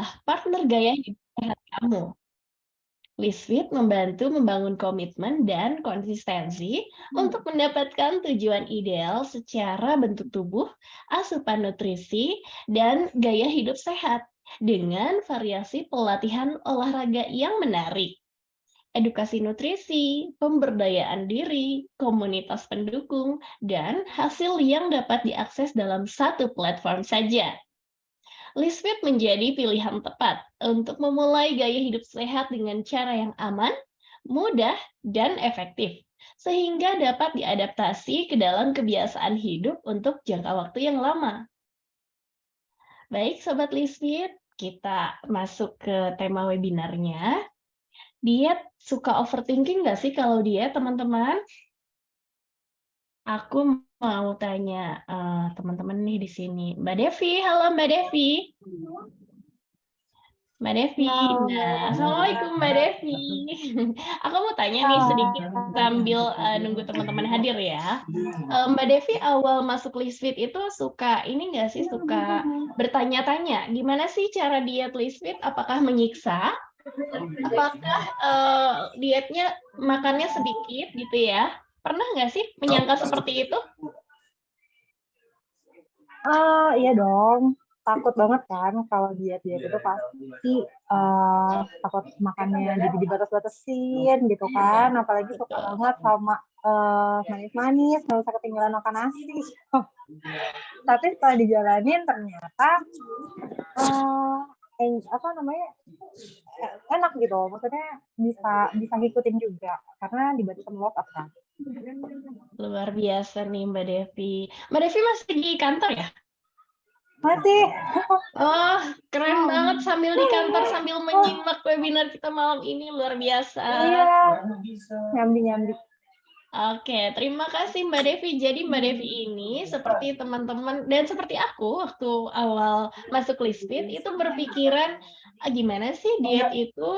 adalah partner gaya hidup sehat kamu. Lisfit membantu membangun komitmen dan konsistensi untuk mendapatkan tujuan ideal secara bentuk tubuh, asupan nutrisi, dan gaya hidup sehat dengan variasi pelatihan olahraga yang menarik. Edukasi nutrisi, pemberdayaan diri, komunitas pendukung, dan hasil yang dapat diakses dalam satu platform saja. Lisfit menjadi pilihan tepat untuk memulai gaya hidup sehat dengan cara yang aman, mudah, dan efektif, sehingga dapat diadaptasi ke dalam kebiasaan hidup untuk jangka waktu yang lama. Baik, Sobat Lisfit, kita masuk ke tema webinarnya. Diet suka overthinking nggak sih kalau diet, teman-teman? Aku mau tanya teman-teman nih di sini. Mbak Devi, halo Mbak Devi. Mbak Devi, nah, Assalamualaikum Mbak Devi. Aku mau tanya nih sedikit sambil nunggu teman-teman hadir ya. Mbak Devi awal masuk Lisfit itu suka ini nggak sih, suka bertanya-tanya, gimana sih cara diet Lisfit? Apakah menyiksa? Apakah dietnya makannya sedikit gitu ya? Pernah nggak sih menyangka seperti itu? Iya dong, takut banget kan kalau diet-diet itu pasti takut makannya jadi dibatas-batasin gitu kan, apalagi suka Betul. banget sama manis-manis, nggak usah ketinggalan makan nasi. Tapi setelah dijalanin ternyata enak gitu, maksudnya bisa ngikutin juga karena dibantu sama workout kan. Luar biasa nih Mbak Devi. Mbak Devi masih di kantor ya? Masih. Oh, keren banget sambil di kantor sambil menyimak webinar kita malam ini, luar biasa. Iya, nyambi-nyambi. Oke, terima kasih Mbak Devi. Jadi Mbak Devi ini seperti teman-teman dan seperti aku waktu awal masuk Lisfit itu berpikiran gimana sih diet itu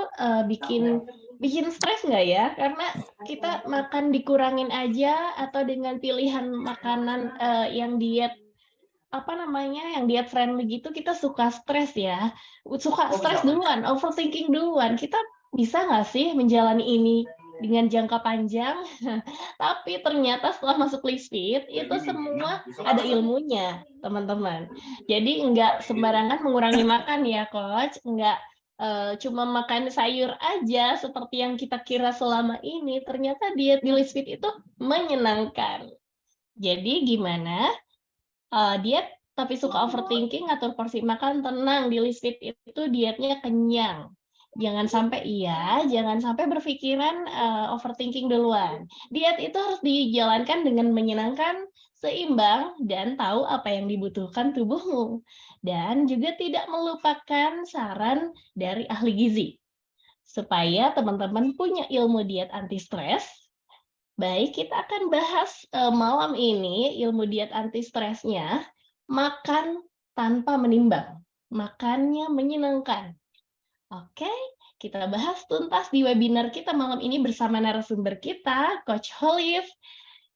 bikin stres nggak ya? Karena kita makan dikurangin aja atau dengan pilihan makanan yang diet yang diet friendly gitu kita suka stres ya, suka stres duluan, overthinking duluan. Kita bisa nggak sih menjalani ini dengan jangka panjang? Tapi ternyata setelah masuk Lisfit itu semua ada ilmunya, teman-teman. Jadi nggak sembarangan mengurangi makan ya, Coach. Nggak cuma makan sayur aja seperti yang kita kira selama ini. Ternyata diet di Lisfit itu menyenangkan. Jadi gimana? Diet tapi suka overthinking, atur porsi makan, tenang, di Lisfit itu dietnya kenyang. Jangan sampai berpikiran overthinking duluan. Diet itu harus dijalankan dengan menyenangkan, seimbang, dan tahu apa yang dibutuhkan tubuhmu. Dan juga tidak melupakan saran dari ahli gizi. Supaya teman-teman punya ilmu diet anti stres, baik, kita akan bahas malam ini ilmu diet anti stresnya, makan tanpa menimbang, makannya menyenangkan. Oke, kita bahas tuntas di webinar kita malam ini bersama narasumber kita, Coach Holif,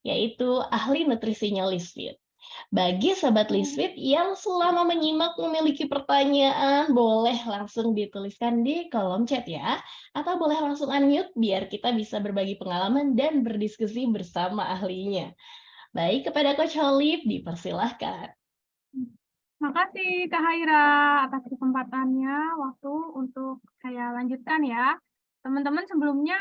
yaitu ahli nutrisinya Lisfit. Bagi Sobat Lisfit yang selama menyimak memiliki pertanyaan, boleh langsung dituliskan di kolom chat ya, atau boleh langsung unmute biar kita bisa berbagi pengalaman dan berdiskusi bersama ahlinya. Baik, kepada Coach Holif, dipersilahkan. Makasih Kak Haira atas kesempatannya waktu untuk saya lanjutkan ya. Teman-teman sebelumnya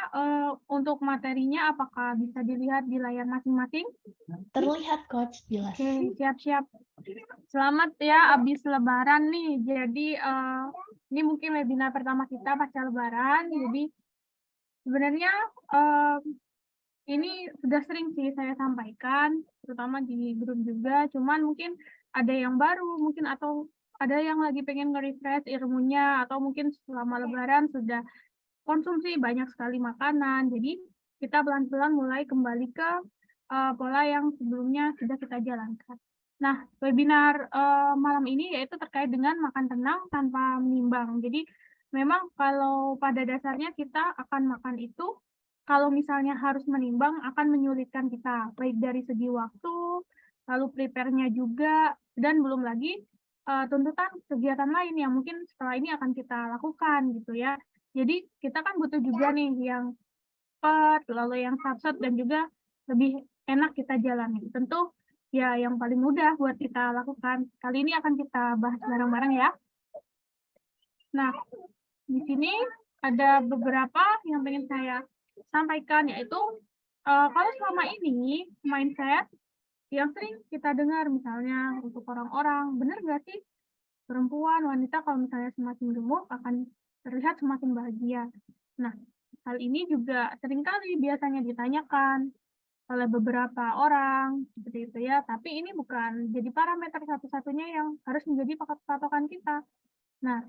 untuk materinya apakah bisa dilihat di layar masing-masing? Terlihat Coach, jelas. Oke, siap-siap. Selamat ya habis lebaran nih. Jadi ini mungkin webinar pertama kita pasca lebaran. Jadi sebenarnya ini sudah sering sih saya sampaikan, terutama di grup juga. Cuman mungkin ada yang baru, mungkin atau ada yang lagi pengen nge-refresh ilmunya, atau mungkin selama lebaran sudah konsumsi banyak sekali makanan. Jadi kita pelan-pelan mulai kembali ke pola yang sebelumnya sudah kita jalankan. Nah, webinar malam ini yaitu terkait dengan makan tenang tanpa menimbang. Jadi memang kalau pada dasarnya kita akan makan itu, kalau misalnya harus menimbang akan menyulitkan kita, baik dari segi waktu, lalu prepare-nya juga, dan belum lagi tuntutan kegiatan lain yang mungkin setelah ini akan kita lakukan gitu ya. Jadi kita kan butuh juga nih yang cepat, lalu yang sat dan juga lebih enak kita jalani. Tentu ya yang paling mudah buat kita lakukan. Kali ini akan kita bahas bareng-bareng ya. Nah, di sini ada beberapa yang pengen saya sampaikan, yaitu kalau selama ini mindset yang sering kita dengar misalnya untuk orang-orang, benar nggak sih perempuan, wanita kalau misalnya semakin gemuk akan terlihat semakin bahagia. Nah, hal ini juga seringkali biasanya ditanyakan oleh beberapa orang, seperti itu ya, tapi ini bukan jadi parameter satu-satunya yang harus menjadi patokan kita. Nah,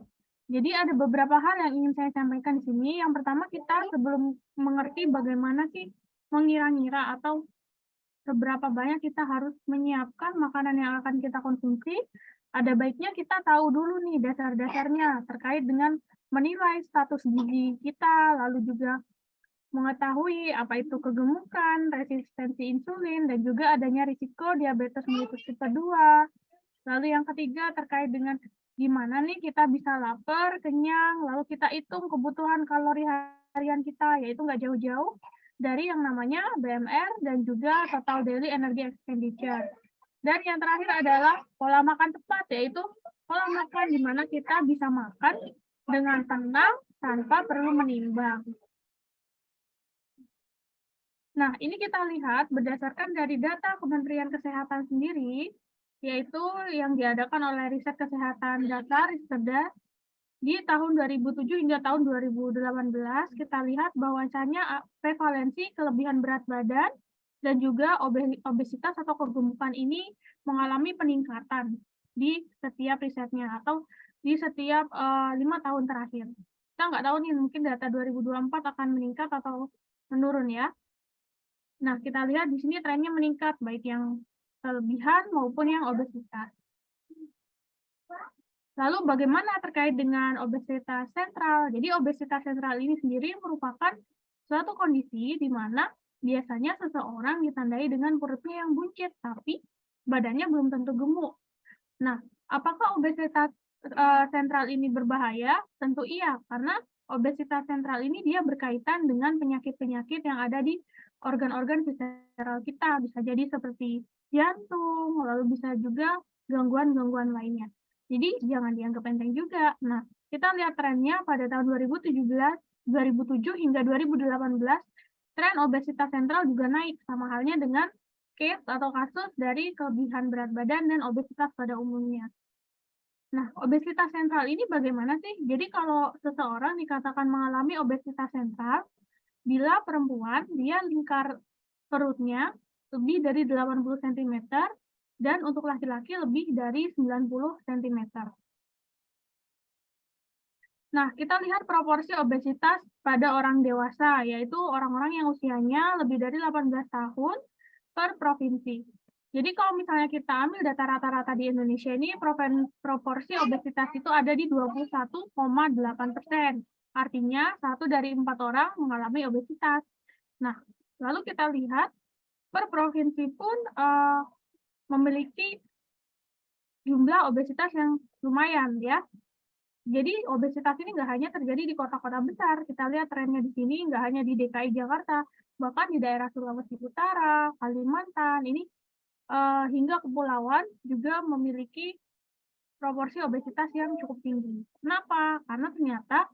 jadi ada beberapa hal yang ingin saya sampaikan di sini. Yang pertama, kita sebelum mengerti bagaimana sih mengira-ngira atau seberapa banyak kita harus menyiapkan makanan yang akan kita konsumsi, ada baiknya kita tahu dulu nih dasar-dasarnya terkait dengan menilai status gizi kita, lalu juga mengetahui apa itu kegemukan, resistensi insulin, dan juga adanya risiko diabetes mellitus tipe 2. Lalu yang ketiga terkait dengan gimana nih kita bisa lapar, kenyang, lalu kita hitung kebutuhan kalori harian kita, yaitu nggak jauh-jauh dari yang namanya BMR dan juga total daily energy expenditure. Dan yang terakhir adalah pola makan tepat, yaitu pola makan di mana kita bisa makan dengan tenang tanpa perlu menimbang. Nah, ini kita lihat berdasarkan dari data Kementerian Kesehatan sendiri, yaitu yang diadakan oleh Riset Kesehatan Data Risda di tahun 2007 hingga tahun 2018, kita lihat bahwasanya prevalensi kelebihan berat badan dan juga obesitas atau kegemukan ini mengalami peningkatan di setiap risetnya atau di setiap 5 tahun terakhir. Kita nggak tahu nih, mungkin data 2024 akan meningkat atau menurun ya. Nah, kita lihat di sini trennya meningkat, baik yang kelebihan maupun yang obesitas. Lalu bagaimana terkait dengan obesitas sentral? Jadi obesitas sentral ini sendiri merupakan suatu kondisi di mana biasanya seseorang ditandai dengan perutnya yang buncit, tapi badannya belum tentu gemuk. Nah, apakah obesitas sentral ini berbahaya? Tentu iya, karena obesitas sentral ini dia berkaitan dengan penyakit-penyakit yang ada di organ-organ visceral kita, bisa jadi seperti jantung, lalu bisa juga gangguan-gangguan lainnya. Jadi jangan dianggap enteng juga. Nah, kita lihat trennya pada tahun 2007 hingga 2018, tren obesitas sentral juga naik, sama halnya dengan case atau kasus dari kelebihan berat badan dan obesitas pada umumnya. Nah, obesitas sentral ini bagaimana sih? Jadi kalau seseorang dikatakan mengalami obesitas sentral, bila perempuan, dia lingkar perutnya lebih dari 80 cm, dan untuk laki-laki lebih dari 90 cm. Nah, kita lihat proporsi obesitas pada orang dewasa, yaitu orang-orang yang usianya lebih dari 18 tahun per provinsi. Jadi kalau misalnya kita ambil data rata-rata di Indonesia ini, proporsi obesitas itu ada di 21,8%. Artinya 1 dari 4 orang mengalami obesitas. Nah, lalu kita lihat per provinsi pun memiliki jumlah obesitas yang lumayan ya. Jadi obesitas ini nggak hanya terjadi di kota-kota besar, kita lihat trennya di sini nggak hanya di DKI Jakarta, bahkan di daerah Sulawesi Utara, Kalimantan, ini hingga kepulauan juga memiliki proporsi obesitas yang cukup tinggi. Kenapa? Karena ternyata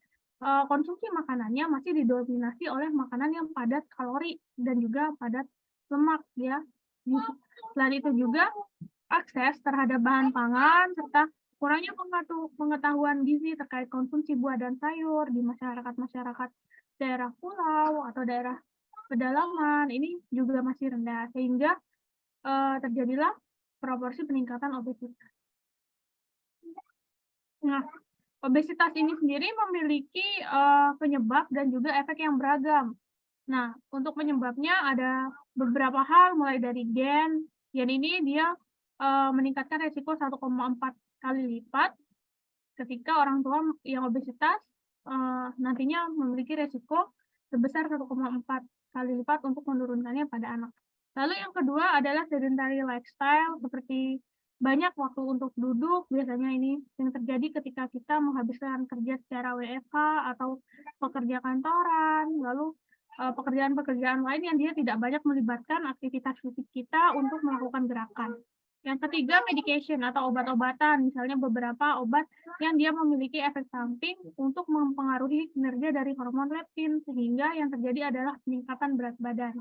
konsumsi makanannya masih didominasi oleh makanan yang padat kalori dan juga padat lemak ya. Selain itu juga akses terhadap bahan pangan serta kurangnya pengetahuan gizi terkait konsumsi buah dan sayur di masyarakat daerah pulau atau daerah pedalaman ini juga masih rendah, sehingga terjadilah proporsi peningkatan obesitas. Nah, obesitas ini sendiri memiliki penyebab dan juga efek yang beragam. Nah, untuk penyebabnya ada beberapa hal, mulai dari gen ini dia meningkatkan resiko 1,4 kali lipat ketika orang tua yang obesitas nantinya memiliki resiko sebesar 1,4 kali lipat untuk menurunkannya pada anak. Lalu yang kedua adalah sedentary lifestyle seperti banyak waktu untuk duduk, biasanya ini yang terjadi ketika kita menghabiskan kerja secara WFH atau pekerja kantoran, lalu pekerjaan-pekerjaan lain yang dia tidak banyak melibatkan aktivitas fisik kita untuk melakukan gerakan. Yang ketiga, medication atau obat-obatan, misalnya beberapa obat yang dia memiliki efek samping untuk mempengaruhi kinerja dari hormon leptin, sehingga yang terjadi adalah peningkatan berat badan.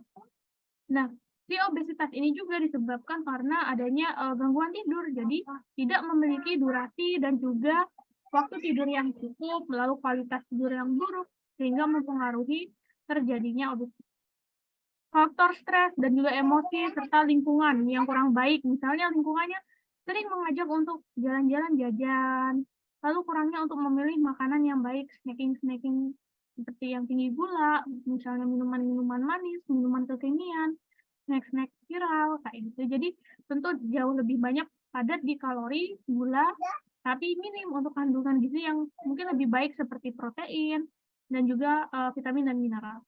Nah, si obesitas ini juga disebabkan karena adanya gangguan tidur, jadi tidak memiliki durasi dan juga waktu tidur yang cukup, lalu kualitas tidur yang buruk, sehingga mempengaruhi terjadinya obesitas. Faktor stres dan juga emosi serta lingkungan yang kurang baik, misalnya lingkungannya sering mengajak untuk jalan-jalan jajan, lalu kurangnya untuk memilih makanan yang baik, snacking seperti yang tinggi gula, misalnya minuman-minuman manis, minuman kekinian, snack-snack viral, kayak gitu. Jadi tentu jauh lebih banyak padat di kalori, gula, tapi minim untuk kandungan gizi yang mungkin lebih baik seperti protein dan juga vitamin dan mineral.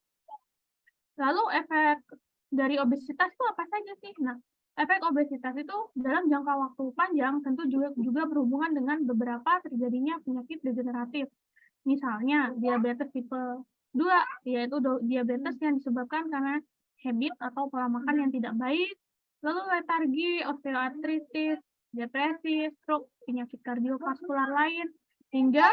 Lalu efek dari obesitas itu apa saja sih? Nah, efek obesitas itu dalam jangka waktu panjang tentu juga berhubungan dengan beberapa terjadinya penyakit degeneratif. Misalnya diabetes tipe 2, yaitu diabetes yang disebabkan karena habit atau pola makan yang tidak baik, lalu letargi, osteoartritis, depresi, stroke, penyakit kardiovaskular lain, hingga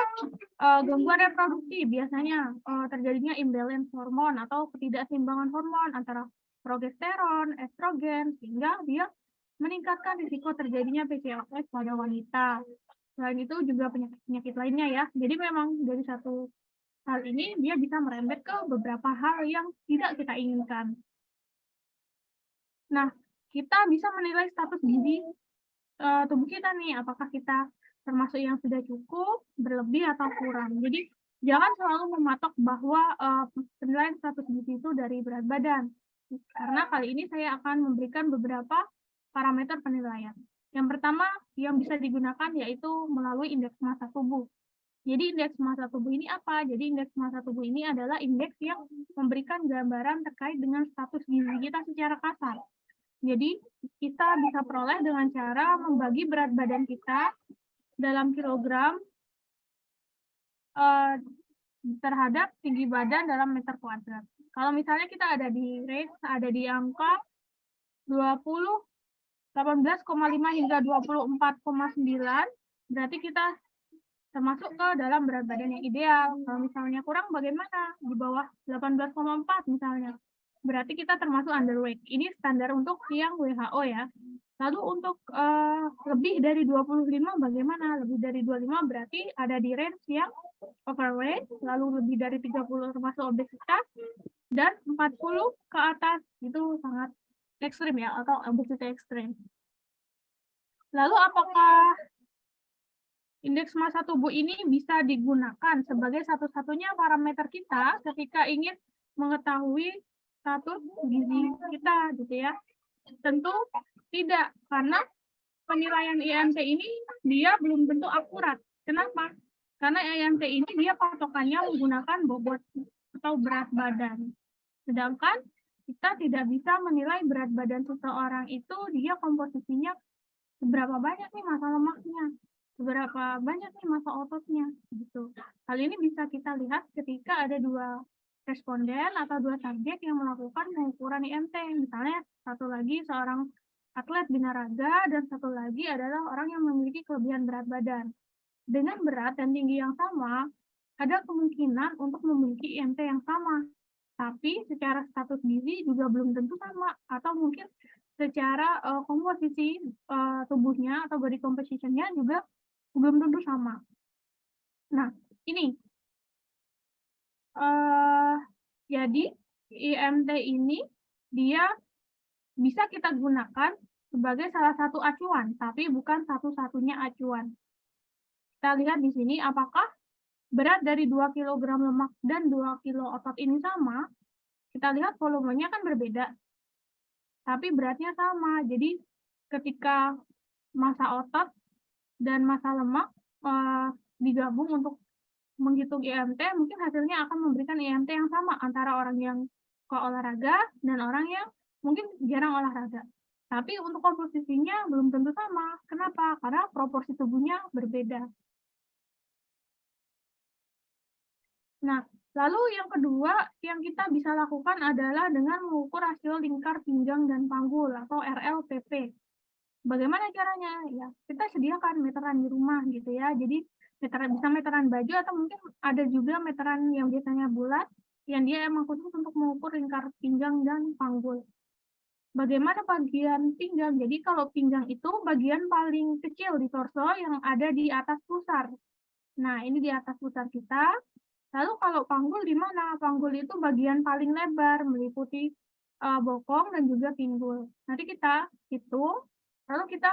gangguan reproduksi, biasanya terjadinya imbalance hormon atau ketidakseimbangan hormon antara progesteron, estrogen, sehingga dia meningkatkan risiko terjadinya PCOS pada wanita. Selain itu juga penyakit-penyakit lainnya ya. Jadi memang dari satu hal ini dia bisa merembet ke beberapa hal yang tidak kita inginkan. Nah, kita bisa menilai status gizi tubuh kita nih, apakah kita termasuk yang sudah cukup, berlebih, atau kurang. Jadi, jangan selalu mematok bahwa penilaian status gizi itu dari berat badan. Karena kali ini saya akan memberikan beberapa parameter penilaian. Yang pertama yang bisa digunakan yaitu melalui indeks massa tubuh. Jadi indeks massa tubuh ini apa? Jadi indeks massa tubuh ini adalah indeks yang memberikan gambaran terkait dengan status gizi kita secara kasar. Jadi kita bisa peroleh dengan cara membagi berat badan kita dalam kilogram terhadap tinggi badan dalam meter kuadrat. Kalau misalnya kita ada di range, ada di angka 18,5 hingga 24,9, berarti kita termasuk ke dalam berat badan yang ideal. Kalau misalnya kurang bagaimana? Di bawah 18,4 misalnya. Berarti kita termasuk underweight. Ini standar untuk yang WHO ya. Lalu untuk lebih dari 25 bagaimana? Lebih dari 25 berarti ada di range yang overweight, lalu lebih dari 30 termasuk obesitas, dan 40 ke atas itu sangat ekstrim ya, atau obesitas ekstrim. Lalu apakah indeks massa tubuh ini bisa digunakan sebagai satu-satunya parameter kita ketika ingin mengetahui status gizi kita gitu ya? Tentu tidak, karena penilaian IMT ini dia belum tentu akurat. Kenapa? Karena IMT ini dia patokannya menggunakan bobot atau berat badan. Sedangkan kita tidak bisa menilai berat badan seseorang itu dia komposisinya seberapa banyak nih massa lemaknya, seberapa banyak nih massa ototnya gitu. Hal ini bisa kita lihat ketika ada dua responden atau dua subjek yang melakukan pengukuran IMT. Misalnya satu lagi seorang atlet binaraga dan satu lagi adalah orang yang memiliki kelebihan berat badan. Dengan berat dan tinggi yang sama, ada kemungkinan untuk memiliki IMT yang sama. Tapi secara status gizi juga belum tentu sama, atau mungkin secara komposisi tubuhnya atau body composition-nya juga belum tentu sama. Nah, ini jadi IMT ini dia bisa kita gunakan sebagai salah satu acuan, tapi bukan satu-satunya acuan. Kita lihat di sini apakah berat dari 2 kg lemak dan 2 kg otot ini sama. Kita lihat volumenya kan berbeda, tapi beratnya sama. Jadi ketika massa otot dan massa lemak digabung untuk menghitung IMT, mungkin hasilnya akan memberikan IMT yang sama antara orang yang ke olahraga dan orang yang mungkin jarang olahraga. Tapi untuk komposisinya belum tentu sama. Kenapa? Karena proporsi tubuhnya berbeda. Nah, lalu yang kedua yang kita bisa lakukan adalah dengan mengukur rasio lingkar pinggang dan panggul atau RLPP. Bagaimana caranya? Ya, kita sediakan meteran di rumah gitu ya. Jadi bisa meteran baju atau mungkin ada juga meteran yang biasanya bulat yang dia emang khusus untuk mengukur lingkar pinggang dan panggul. Bagaimana bagian pinggang? Jadi kalau pinggang itu bagian paling kecil di torso yang ada di atas pusar. Nah, ini di atas pusar kita. Lalu kalau panggul di mana? Panggul itu bagian paling lebar, meliputi bokong dan juga pinggul. Nanti kita hitung, lalu kita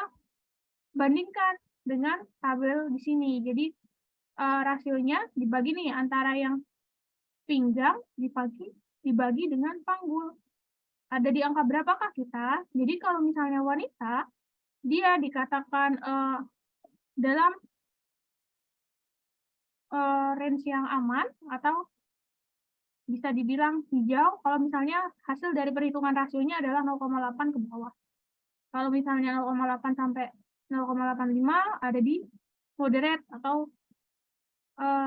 bandingkan dengan tabel di sini. Jadi rasionya dibagi nih antara yang pinggang dibagi dengan panggul. Ada di angka berapakah kita? Jadi kalau misalnya wanita, dia dikatakan dalam range yang aman atau bisa dibilang hijau kalau misalnya hasil dari perhitungan rasionya adalah 0,8 ke bawah. Kalau misalnya 0,8 sampai 0,85 ada di moderate atau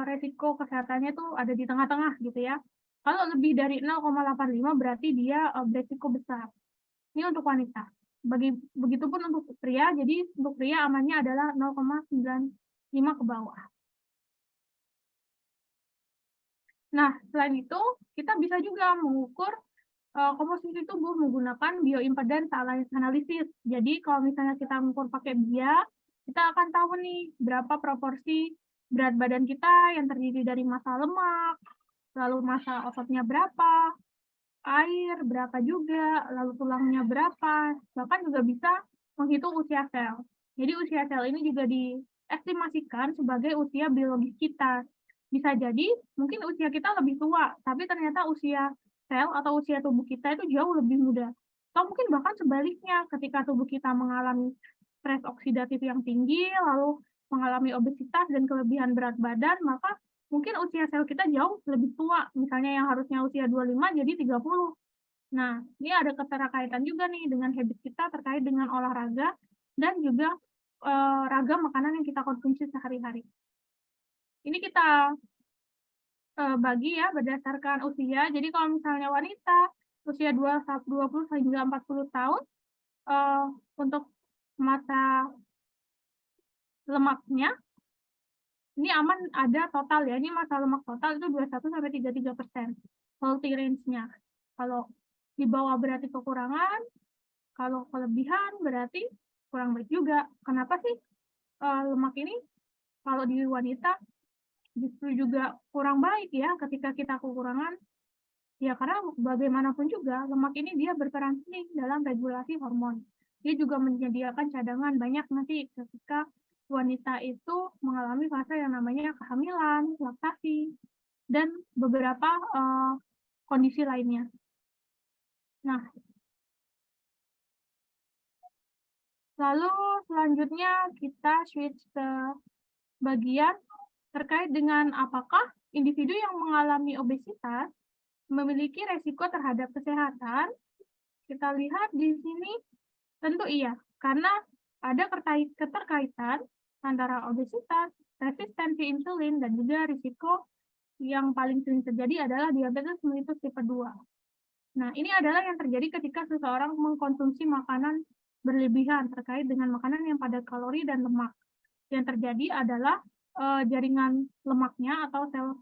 resiko kesehatannya tuh ada di tengah-tengah gitu ya. Kalau lebih dari 0,85 berarti dia beresiko besar. Ini untuk wanita. Begitupun untuk pria, jadi untuk pria amannya adalah 0,95 ke bawah. Nah, selain itu, kita bisa juga mengukur komposisi tubuh menggunakan bioimpedance analysis. Jadi, kalau misalnya kita mengukur pakai BIA, kita akan tahu nih berapa proporsi berat badan kita yang terdiri dari massa lemak, lalu massa ototnya berapa, air berapa juga, lalu tulangnya berapa, bahkan juga bisa menghitung usia sel. Jadi usia sel ini juga diestimasikan sebagai usia biologis kita. Bisa jadi mungkin usia kita lebih tua, tapi ternyata usia sel atau usia tubuh kita itu jauh lebih muda. Atau mungkin bahkan sebaliknya, ketika tubuh kita mengalami stres oksidatif yang tinggi, lalu mengalami obesitas dan kelebihan berat badan, maka mungkin usia sel kita jauh lebih tua, misalnya yang harusnya usia 25 jadi 30. Nah, ini ada keterkaitan juga nih dengan habit kita terkait dengan olahraga dan juga ragam makanan yang kita konsumsi sehari-hari. Ini kita bagi ya berdasarkan usia. Jadi kalau misalnya wanita usia 20 hingga 40 tahun, untuk massa lemaknya ini aman ada total ya, ini massa lemak total itu 21-33%, healthy range-nya. Kalau di bawah berarti kekurangan, kalau kelebihan berarti kurang baik juga. Kenapa sih lemak ini kalau di wanita justru juga kurang baik ya ketika kita kekurangan? Ya karena bagaimanapun juga lemak ini dia berperan penting dalam regulasi hormon. Dia juga menyediakan cadangan banyak nanti ketika wanita itu mengalami fase yang namanya kehamilan, laktasi, dan beberapa kondisi lainnya. Nah, lalu selanjutnya kita switch ke bagian terkait dengan apakah individu yang mengalami obesitas memiliki resiko terhadap kesehatan. Kita lihat di sini tentu iya, karena ada keterkaitan antara obesitas, resistensi insulin, dan juga risiko yang paling sering terjadi adalah diabetes mellitus tipe 2. Nah, ini adalah yang terjadi ketika seseorang mengkonsumsi makanan berlebihan terkait dengan makanan yang padat kalori dan lemak. Yang terjadi adalah jaringan lemaknya atau sel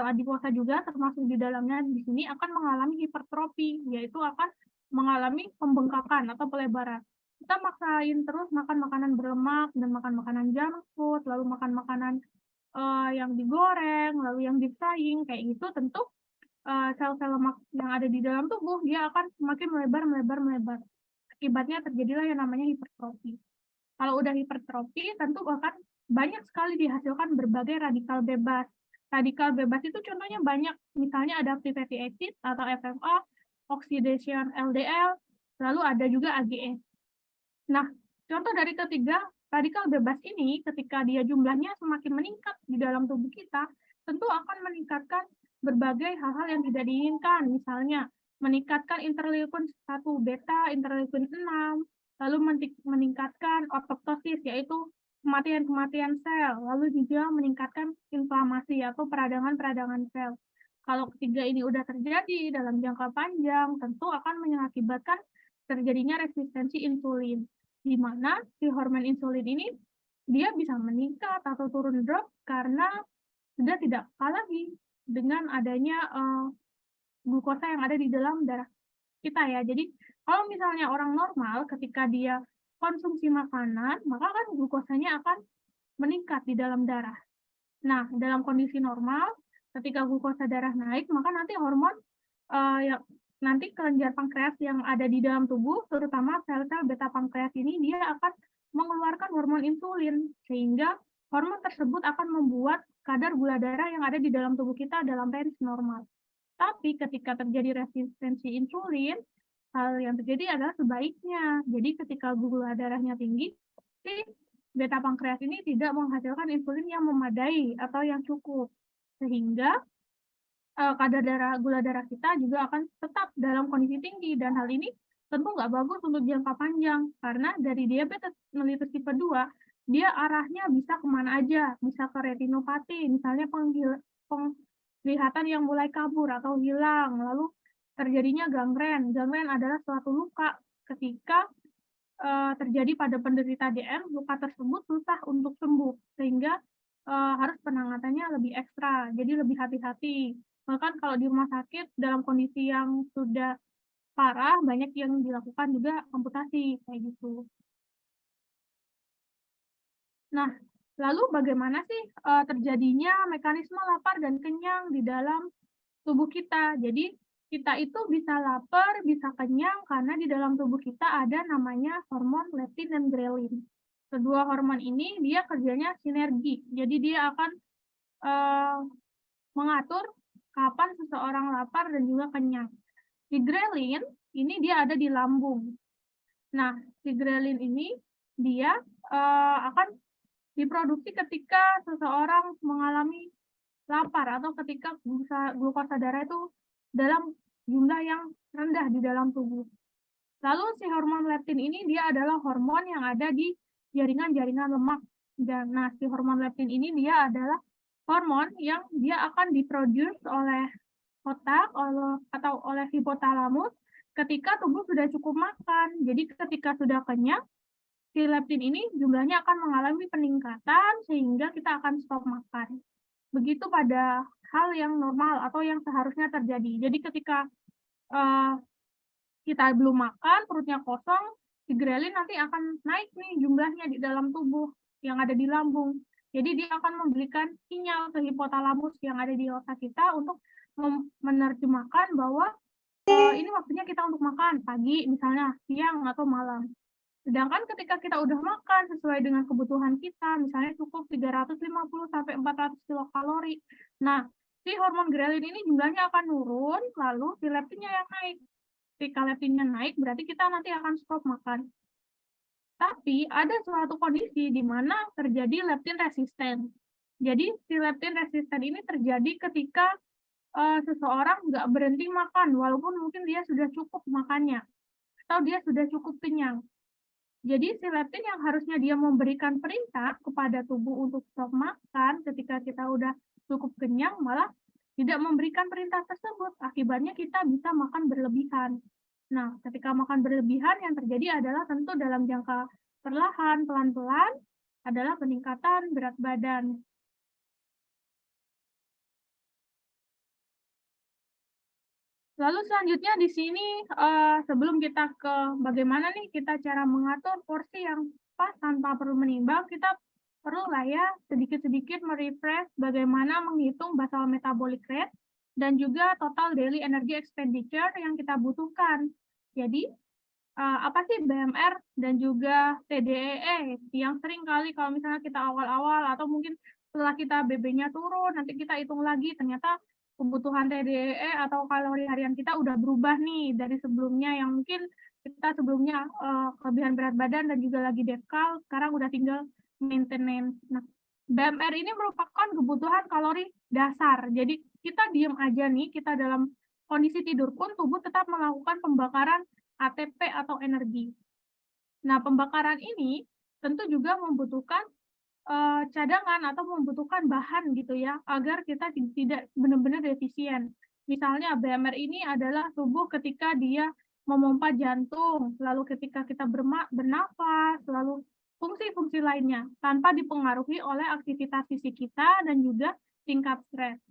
adiposa juga termasuk di dalamnya di sini akan mengalami hipertrofi, yaitu akan mengalami pembengkakan atau pelebaran. Kita maksain terus makan makanan berlemak dan makan makanan junk food, lalu makan makanan yang digoreng, lalu yang deep frying, kayak gitu tentu sel-sel lemak yang ada di dalam tubuh dia akan semakin melebar. Akibatnya terjadilah yang namanya hipertrofi. Kalau udah hipertrofi tentu akan banyak sekali dihasilkan berbagai radikal bebas. Radikal bebas itu contohnya banyak, misalnya adaptive fatty acid atau FFA, oxidation LDL, lalu ada juga AGE. Nah, contoh dari ketiga radikal bebas ini ketika dia jumlahnya semakin meningkat di dalam tubuh kita, tentu akan meningkatkan berbagai hal-hal yang tidak diinginkan, misalnya meningkatkan interleukin 1 beta, interleukin 6, lalu meningkatkan apoptosis, yaitu kematian-kematian sel, lalu juga meningkatkan inflamasi atau peradangan-peradangan sel. Kalau ketiga ini udah terjadi dalam jangka panjang, tentu akan mengakibatkan terjadinya resistensi insulin, di mana si hormon insulin ini dia bisa meningkat atau turun drop karena sudah tidak kalah lagi dengan adanya glukosa yang ada di dalam darah kita ya. Jadi kalau misalnya orang normal ketika dia konsumsi makanan, maka kan glukosanya akan meningkat di dalam darah. Nah, dalam kondisi normal, ketika glukosa darah naik, maka nanti hormon nanti kelenjar pankreas yang ada di dalam tubuh, terutama sel-sel beta pankreas ini, dia akan mengeluarkan hormon insulin, sehingga hormon tersebut akan membuat kadar gula darah yang ada di dalam tubuh kita dalam range normal. Tapi ketika terjadi resistensi insulin, hal yang terjadi adalah sebaiknya. Jadi ketika gula darahnya tinggi, si beta pankreas ini tidak menghasilkan insulin yang memadai atau yang cukup. Sehingga kadar gula darah kita juga akan tetap dalam kondisi tinggi. Dan hal ini tentu nggak bagus untuk jangka panjang. Karena dari diabetes mellitus tipe 2, dia arahnya bisa kemana aja. Bisa ke retinopati, misalnya penglihatan yang mulai kabur atau hilang. Lalu terjadinya gangren. Gangren adalah suatu luka ketika terjadi pada penderita DM, luka tersebut susah untuk sembuh, sehingga harus penanganannya lebih ekstra, jadi lebih hati-hati. Bahkan kalau di rumah sakit dalam kondisi yang sudah parah, banyak yang dilakukan juga amputasi, kayak gitu. Nah, lalu bagaimana sih terjadinya mekanisme lapar dan kenyang di dalam tubuh kita? Jadi kita itu bisa lapar, bisa kenyang karena di dalam tubuh kita ada namanya hormon leptin dan grelin. Kedua hormon ini dia kerjanya sinergi. Jadi dia akan mengatur kapan seseorang lapar dan juga kenyang. Si grelin ini dia ada di lambung. Nah, si grelin ini dia akan diproduksi ketika seseorang mengalami lapar atau ketika glukosa darah itu dalam jumlah yang rendah di dalam tubuh. Lalu si hormon leptin ini dia adalah hormon yang ada di jaringan-jaringan lemak. Dan nah, si hormon leptin ini dia adalah hormon yang dia akan diproduce oleh otak atau oleh hipotalamus ketika tubuh sudah cukup makan. Jadi ketika sudah kenyang, si leptin ini jumlahnya akan mengalami peningkatan sehingga kita akan stop makan. Begitu pada hal yang normal atau yang seharusnya terjadi. Jadi ketika kita belum makan, perutnya kosong, si grelin nanti akan naik nih jumlahnya di dalam tubuh yang ada di lambung. Jadi dia akan memberikan sinyal ke hipotalamus yang ada di otak kita untuk menerjemahkan bahwa ini waktunya kita untuk makan, pagi misalnya, siang atau malam. Sedangkan ketika kita udah makan sesuai dengan kebutuhan kita, misalnya cukup 350 sampai 400 kilokalori. Nah, si hormon grelin ini jumlahnya akan turun, lalu si leptinnya yang naik. Ketika leptinnya naik, berarti kita nanti akan stop makan. Tapi ada suatu kondisi di mana terjadi leptin resisten. Jadi si leptin resisten ini terjadi ketika seseorang nggak berhenti makan, walaupun mungkin dia sudah cukup makannya, atau dia sudah cukup kenyang. Jadi si leptin yang harusnya dia memberikan perintah kepada tubuh untuk stop makan ketika kita udah cukup kenyang, malah tidak memberikan perintah tersebut. Akibatnya kita bisa makan berlebihan. Nah, ketika makan berlebihan yang terjadi adalah tentu dalam jangka perlahan, pelan-pelan, adalah peningkatan berat badan. Lalu selanjutnya di sini, sebelum kita ke bagaimana nih kita cara mengatur porsi yang pas tanpa perlu menimbang, kita perlu lah ya sedikit-sedikit merefresh bagaimana menghitung basal metabolic rate dan juga total daily energy expenditure yang kita butuhkan. Jadi, apa sih BMR dan juga TDEE yang sering kali kalau misalnya kita awal-awal atau mungkin setelah kita BB-nya turun, nanti kita hitung lagi, ternyata kebutuhan TDEE atau kalori harian kita udah berubah nih dari sebelumnya yang mungkin kita sebelumnya kelebihan berat badan dan juga lagi dekal, sekarang udah tinggal maintenance. Nah, BMR ini merupakan kebutuhan kalori dasar. Jadi kita diam aja nih, kita dalam kondisi tidur pun tubuh tetap melakukan pembakaran ATP atau energi. Nah, pembakaran ini tentu juga membutuhkan cadangan atau membutuhkan bahan gitu ya, agar kita tidak benar-benar defisien. Misalnya BMR ini adalah tubuh ketika dia memompa jantung, lalu ketika kita bernafas, lalu fungsi-fungsi lainnya tanpa dipengaruhi oleh aktivitas fisik kita dan juga tingkat stres.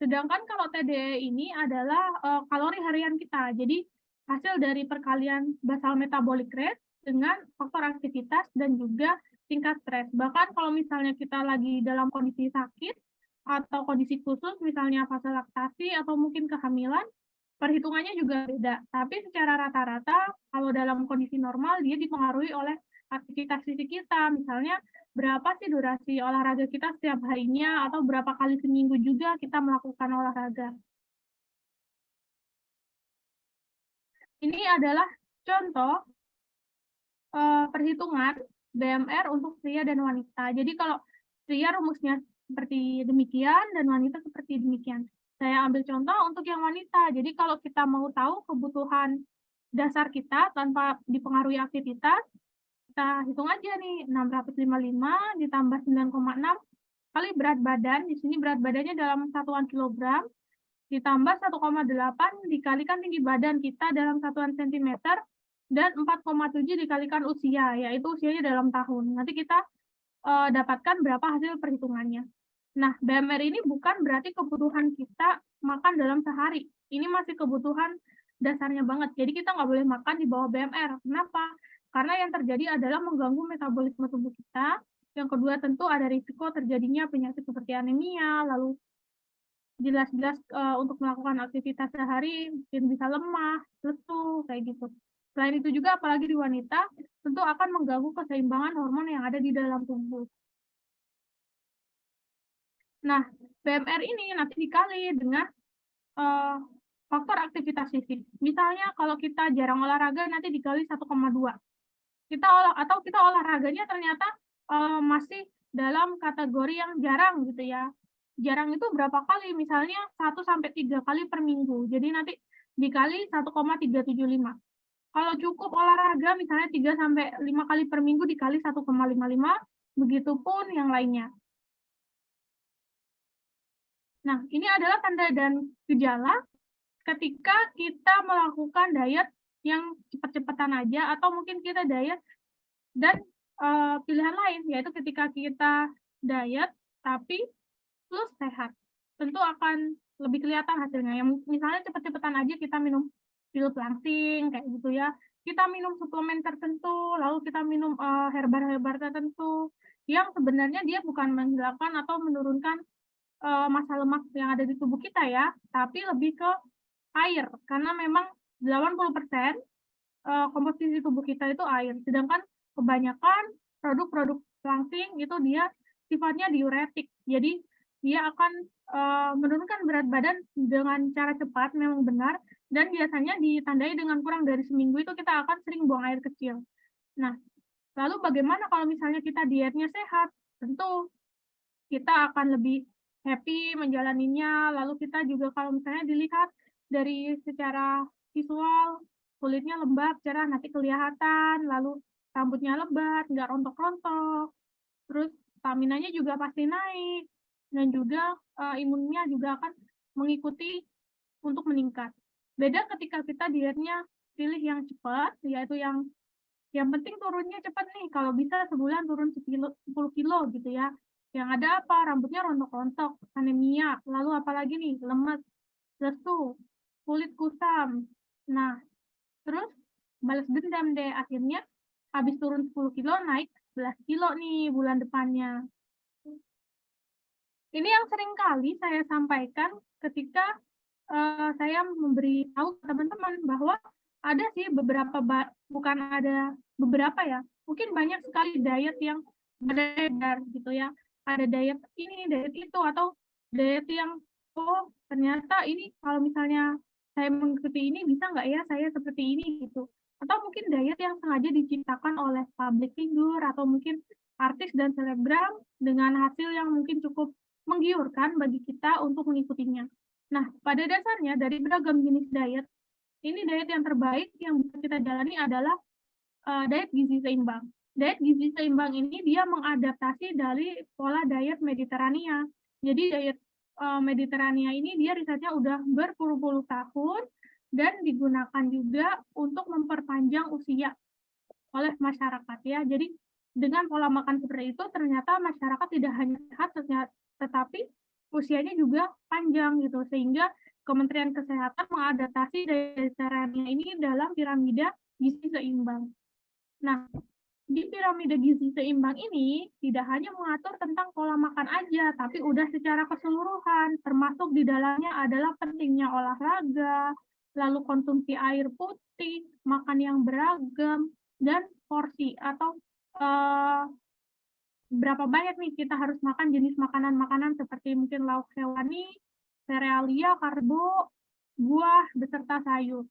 Sedangkan kalau TDE ini adalah kalori harian kita. Jadi hasil dari perkalian basal metabolic rate dengan faktor aktivitas dan juga tingkat stres. Bahkan kalau misalnya kita lagi dalam kondisi sakit atau kondisi khusus, misalnya fase laktasi atau mungkin kehamilan, perhitungannya juga beda. Tapi secara rata-rata, kalau dalam kondisi normal, dia dipengaruhi oleh aktivitas fisik kita. Misalnya, berapa sih durasi olahraga kita setiap harinya, atau berapa kali seminggu juga kita melakukan olahraga. Ini adalah contoh perhitungan BMR untuk pria dan wanita. Jadi kalau pria rumusnya seperti demikian dan wanita seperti demikian. Saya ambil contoh untuk yang wanita. Jadi kalau kita mau tahu kebutuhan dasar kita tanpa dipengaruhi aktivitas, kita hitung aja nih 655 ditambah 9,6 kali berat badan. Di sini berat badannya dalam satuan kilogram ditambah 1,8 dikalikan tinggi badan kita dalam satuan sentimeter dan 4,7 dikalikan usia, yaitu usianya dalam tahun. Nanti kita dapatkan berapa hasil perhitungannya. Nah, BMR ini bukan berarti kebutuhan kita makan dalam sehari. Ini masih kebutuhan dasarnya banget. Jadi kita nggak boleh makan di bawah BMR. Kenapa? Karena yang terjadi adalah mengganggu metabolisme tubuh kita. Yang kedua tentu ada risiko terjadinya penyakit seperti anemia, lalu jelas-jelas untuk melakukan aktivitas sehari mungkin bisa lemah, lesu, kayak gitu. Selain itu juga apalagi di wanita, tentu akan mengganggu keseimbangan hormon yang ada di dalam tubuh. Nah, BMR ini nanti dikali dengan faktor aktivitas fisik. Misalnya kalau kita jarang olahraga nanti dikali 1,2. Kita olahraganya ternyata masih dalam kategori yang jarang gitu ya. Jarang itu berapa kali? Misalnya 1 sampai 3 kali per minggu. Jadi nanti dikali 1,375. Kalau cukup olahraga misalnya 3 sampai 5 kali per minggu dikali 1,55, begitupun yang lainnya. Nah, ini adalah tanda dan gejala ketika kita melakukan diet yang cepat-cepatan aja atau mungkin kita diet dan pilihan lain, yaitu ketika kita diet tapi plus sehat. Tentu akan lebih kelihatan hasilnya. Yang misalnya cepat-cepatan aja kita minum pil pelangsing kayak gitu ya. Kita minum suplemen tertentu, lalu kita minum herbar-herbar tertentu yang sebenarnya dia bukan menghilangkan atau menurunkan massa lemak yang ada di tubuh kita ya, tapi lebih ke air karena memang 80% komposisi tubuh kita itu air. Sedangkan kebanyakan produk-produk pelangsing itu dia sifatnya diuretik. Jadi dia akan menurunkan berat badan dengan cara cepat, memang benar, dan biasanya ditandai dengan kurang dari seminggu itu kita akan sering buang air kecil. Nah, lalu bagaimana kalau misalnya kita dietnya sehat? Tentu kita akan lebih happy menjalaninya, lalu kita juga kalau misalnya dilihat dari secara visual, kulitnya lembab, cerah, nanti kelihatan, lalu rambutnya lebat, nggak rontok-rontok, terus stamina-nya juga pasti naik, dan juga imunnya juga akan mengikuti untuk meningkat. Beda ketika kita dietnya pilih yang cepat, yaitu yang penting turunnya cepat nih, kalau bisa sebulan turun 10 kilo gitu ya. Yang ada apa? Rambutnya rontok-rontok, anemia, lalu apalagi nih, lemes, lesu, kulit kusam. Nah, terus balas dendam deh, akhirnya habis turun 10 kilo, naik 11 kilo nih bulan depannya. Ini yang sering kali saya sampaikan ketika saya memberi tahu ke teman-teman bahwa ada sih beberapa, bukan ada beberapa ya, mungkin banyak sekali diet yang beredar gitu ya. Ada diet ini, diet itu, atau diet yang, oh ternyata ini kalau misalnya saya mengikuti ini bisa nggak ya saya seperti ini gitu. Atau mungkin diet yang sengaja diciptakan oleh public figure atau mungkin artis dan selebgram dengan hasil yang mungkin cukup menggiurkan bagi kita untuk mengikutinya. Nah, pada dasarnya dari beragam jenis diet, ini diet yang terbaik yang bisa kita jalani adalah diet gizi seimbang. Diet gizi seimbang ini dia mengadaptasi dari pola diet Mediterania. Jadi diet Mediterania ini dia risetnya udah berpuluh-puluh tahun dan digunakan juga untuk memperpanjang usia oleh masyarakat ya. Jadi dengan pola makan seperti itu ternyata masyarakat tidak hanya sehat tetapi usianya juga panjang gitu, sehingga Kementerian Kesehatan mengadaptasi Mediterania ini dalam piramida gizi seimbang. Nah, di piramida gizi seimbang ini tidak hanya mengatur tentang pola makan aja, tapi udah secara keseluruhan, termasuk di dalamnya adalah pentingnya olahraga, lalu konsumsi air putih, makan yang beragam, dan porsi atau berapa banyak nih kita harus makan jenis makanan-makanan seperti mungkin lauk hewani, serealia, karbo, buah, beserta sayur.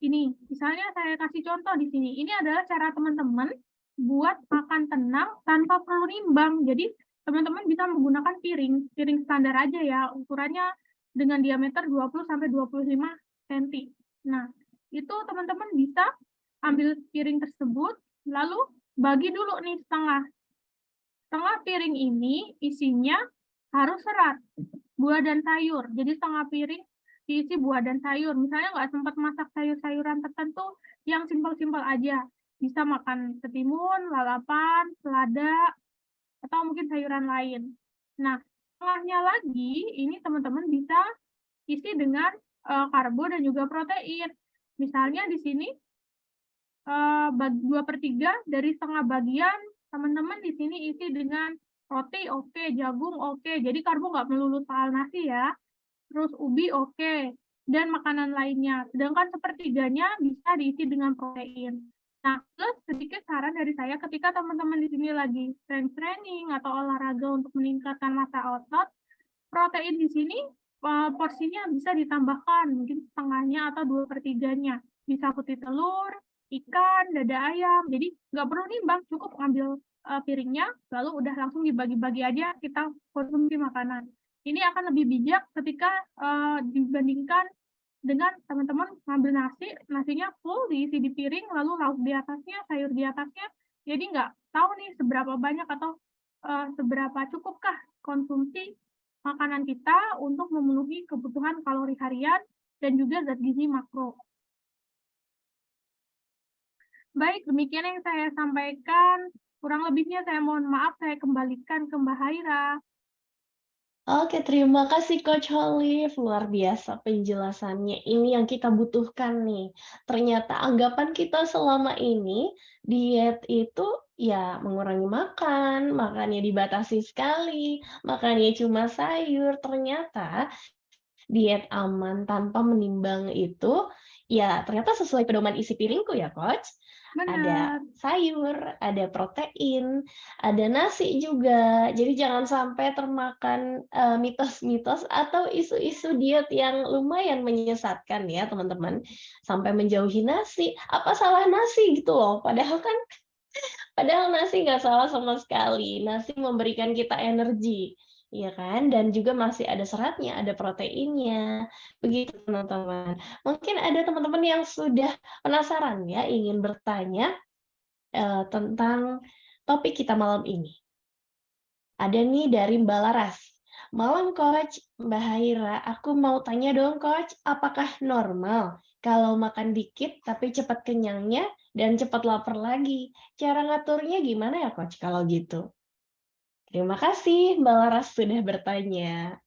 Ini, misalnya saya kasih contoh di sini. Ini adalah cara teman-teman buat makan tenang tanpa perlu nimbang. Jadi, teman-teman bisa menggunakan piring standar aja ya, ukurannya dengan diameter 20-25 cm. Nah, itu teman-teman bisa ambil piring tersebut, lalu bagi dulu nih setengah. Setengah piring ini isinya harus serat, buah dan sayur. Jadi setengah piring diisi buah dan sayur. Misalnya nggak sempat masak sayur-sayuran tertentu yang simpel-simpel aja. Bisa makan ketimun, lalapan, selada, atau mungkin sayuran lain. Nah, setengahnya lagi ini teman-teman bisa isi dengan karbo dan juga protein. Misalnya di sini 2/3 dari setengah bagian teman-teman di sini isi dengan roti oke, jagung oke. Jadi karbo nggak melulu soal nasi ya. Terus ubi oke, dan makanan lainnya. Sedangkan sepertiganya bisa diisi dengan protein. Nah, plus sedikit saran dari saya ketika teman-teman di sini lagi strength training atau olahraga untuk meningkatkan massa otot, protein di sini porsinya bisa ditambahkan, mungkin setengahnya atau 2/3-nya. Bisa putih telur, ikan, dada ayam. Jadi nggak perlu nimbang, cukup ambil piringnya, lalu udah langsung dibagi-bagi aja kita konsumsi makanan. Ini akan lebih bijak ketika dibandingkan dengan teman-teman ngambil nasi, nasinya full diisi di piring, lalu lauk di atasnya, sayur di atasnya. Jadi nggak tahu nih seberapa banyak atau seberapa cukupkah konsumsi makanan kita untuk memenuhi kebutuhan kalori harian dan juga zat gizi makro. Baik, demikian yang saya sampaikan. Kurang lebihnya saya mohon maaf, saya kembalikan ke Mbak Haira. Oke, terima kasih Coach Olive. Luar biasa penjelasannya. Ini yang kita butuhkan nih. Ternyata anggapan kita selama ini, diet itu ya mengurangi makan, makannya dibatasi sekali, makannya cuma sayur. Ternyata diet aman tanpa menimbang itu, ya ternyata sesuai pedoman isi piringku ya Coach. Ada Benar. sayur, ada protein, ada nasi juga. Jadi jangan sampai termakan mitos-mitos atau isu-isu diet yang lumayan menyesatkan ya teman-teman. Sampai menjauhi nasi. Apa salah nasi gitu loh. Padahal nasi nggak salah sama sekali. Nasi memberikan kita energi, ya kan? Dan juga masih ada seratnya, ada proteinnya. Begitu teman-teman. Mungkin ada teman-teman yang sudah penasaran ya, ingin bertanya tentang topik kita malam ini. Ada nih dari Mbak Laras. Malam Coach, Mbak Haira, aku mau tanya dong Coach, apakah normal kalau makan dikit tapi cepat kenyangnya dan cepat lapar lagi? Cara ngaturnya gimana ya Coach kalau gitu? Terima kasih Mbak Laras sudah bertanya.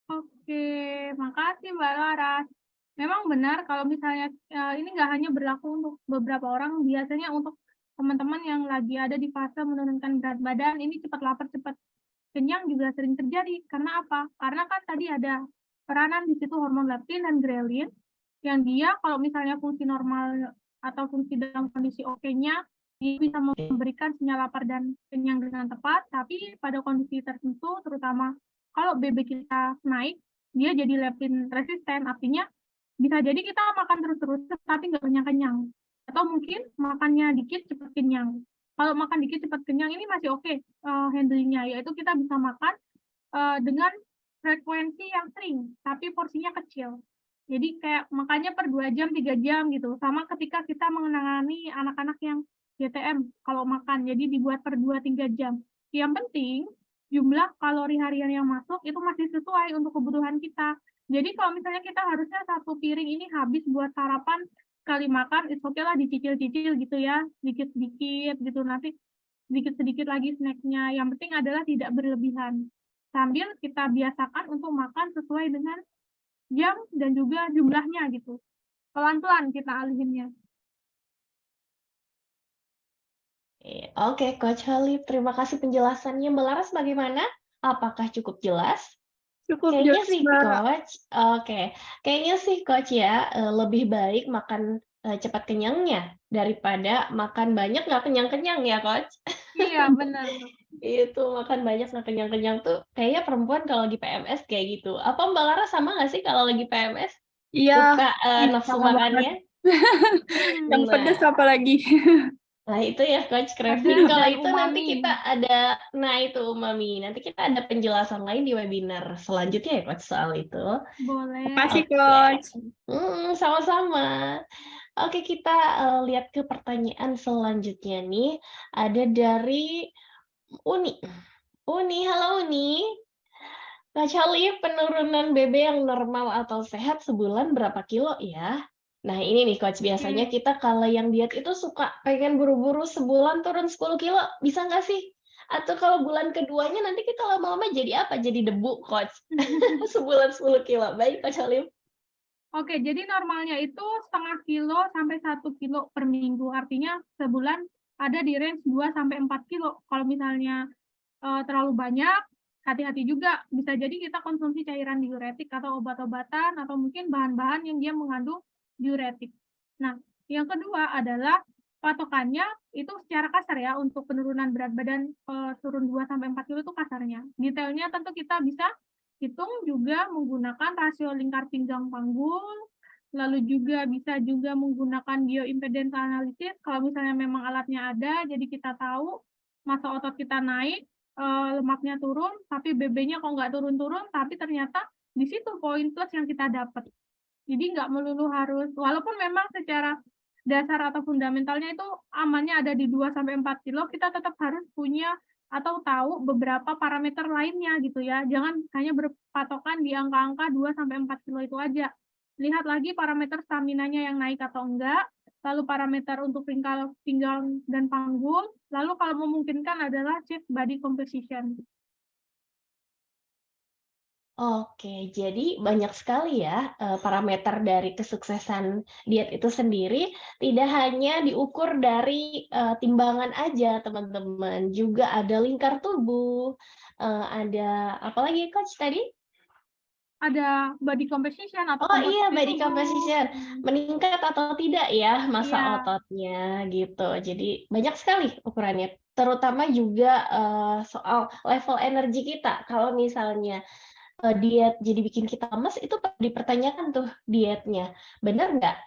Oke, makasih Mbak Laras. Memang benar kalau misalnya ini nggak hanya berlaku untuk beberapa orang, biasanya untuk teman-teman yang lagi ada di fase menurunkan berat badan, ini cepat lapar, cepat kenyang juga sering terjadi. Karena apa? Karena kan tadi ada peranan di situ hormon leptin dan grelin, yang dia kalau misalnya fungsi normal atau fungsi dalam kondisi oke-nya, dia bisa memberikan sinyal lapar dan kenyang dengan tepat, tapi pada kondisi tertentu, terutama kalau BB kita naik, dia jadi leptin resisten, artinya bisa jadi kita makan terus-terus tapi nggak kenyang-kenyang. Atau mungkin makannya dikit cepat kenyang. Kalau makan dikit cepat kenyang ini masih oke handling-nya, yaitu kita bisa makan dengan frekuensi yang sering, tapi porsinya kecil. Jadi kayak makanya per 2 jam, 3 jam gitu. Sama ketika kita menangani anak-anak yang GTM kalau makan, jadi dibuat per 2, 3 jam. Yang penting jumlah kalori harian yang masuk itu masih sesuai untuk kebutuhan kita. Jadi kalau misalnya kita harusnya 1 piring ini habis buat sarapan, sekali makan, it's okay lah dicicil-cicil gitu ya, sedikit-sedikit gitu, nanti sedikit-sedikit lagi snack-nya. Yang penting adalah tidak berlebihan. Sambil kita biasakan untuk makan sesuai dengan jam dan juga jumlahnya gitu. Pelan-pelan kita alihinnya. Oke, Coach Halif, terima kasih penjelasannya. Mbak Laras bagaimana? Apakah cukup jelas? Cukup Kayaknya jelas, sih, Mbak. Coach. Oke, kayaknya sih, Coach ya, lebih baik makan cepat kenyangnya daripada makan banyak nggak kenyang-kenyang ya, Coach? Iya, benar. Itu makan banyak nggak kenyang-kenyang tuh kayaknya perempuan kalau lagi PMS kayak gitu. Apa Mbak Laras sama nggak sih kalau lagi PMS? Iya, Suka nafsu sama banget. makannya? Yang pedas Nah, apalagi. Nah, itu ya Coach craving. Pedas Kalau dan itu nanti umami. kita ada, nah itu umami. Nanti kita ada penjelasan lain di webinar selanjutnya ya Coach soal itu. Boleh. Makasih, Oke. Coach. Sama-sama. Oke, kita lihat ke pertanyaan selanjutnya nih. Ada dari Uni. Halo Uni. Coach Halif, penurunan BB yang normal atau sehat sebulan berapa kilo ya? Nah ini nih Coach, biasanya kita kalau yang diet itu suka pengen buru-buru sebulan turun 10 kilo, bisa nggak sih? Atau kalau bulan keduanya nanti kita lama-lama jadi apa? Jadi debu Coach. Sebulan 10 kilo. Baik Coach Halif. Oke, jadi normalnya itu setengah kilo sampai 1 kilo per minggu. Artinya sebulan ada di range 2 sampai 4 kilo. Kalau misalnya terlalu banyak, hati-hati juga. Bisa jadi kita konsumsi cairan diuretik atau obat-obatan atau mungkin bahan-bahan yang dia mengandung diuretik. Nah, yang kedua adalah patokannya itu secara kasar ya untuk penurunan berat badan turun 2 sampai 4 kilo itu kasarnya. Detailnya tentu kita bisa hitung juga menggunakan rasio lingkar pinggang panggul, lalu juga bisa juga menggunakan bioimpedance analysis kalau misalnya memang alatnya ada, jadi kita tahu massa otot kita naik, lemaknya turun, tapi BB-nya kok nggak turun-turun, tapi ternyata di situ poin plus yang kita dapat. Jadi nggak melulu harus, walaupun memang secara dasar atau fundamentalnya itu amannya ada di 2-4 kilo, kita tetap harus punya atau tahu beberapa parameter lainnya gitu ya. Jangan hanya berpatokan di angka-angka 2-4 kilo itu aja. Lihat lagi parameter stamina-nya yang naik atau enggak, lalu parameter untuk pinggang dan panggul, lalu kalau memungkinkan adalah cek body composition. Oke, jadi banyak sekali ya parameter dari kesuksesan diet itu sendiri, tidak hanya diukur dari timbangan aja teman-teman, juga ada lingkar tubuh, ada apa lagi Coach tadi? Ada body composition atau Oh iya, komposisi body tubuh. composition, meningkat atau tidak ya massa Iya. ototnya gitu. Jadi banyak sekali ukurannya, terutama juga soal level energi kita. Kalau misalnya diet jadi bikin kita lemes, itu dipertanyakan tuh dietnya. Benar nggak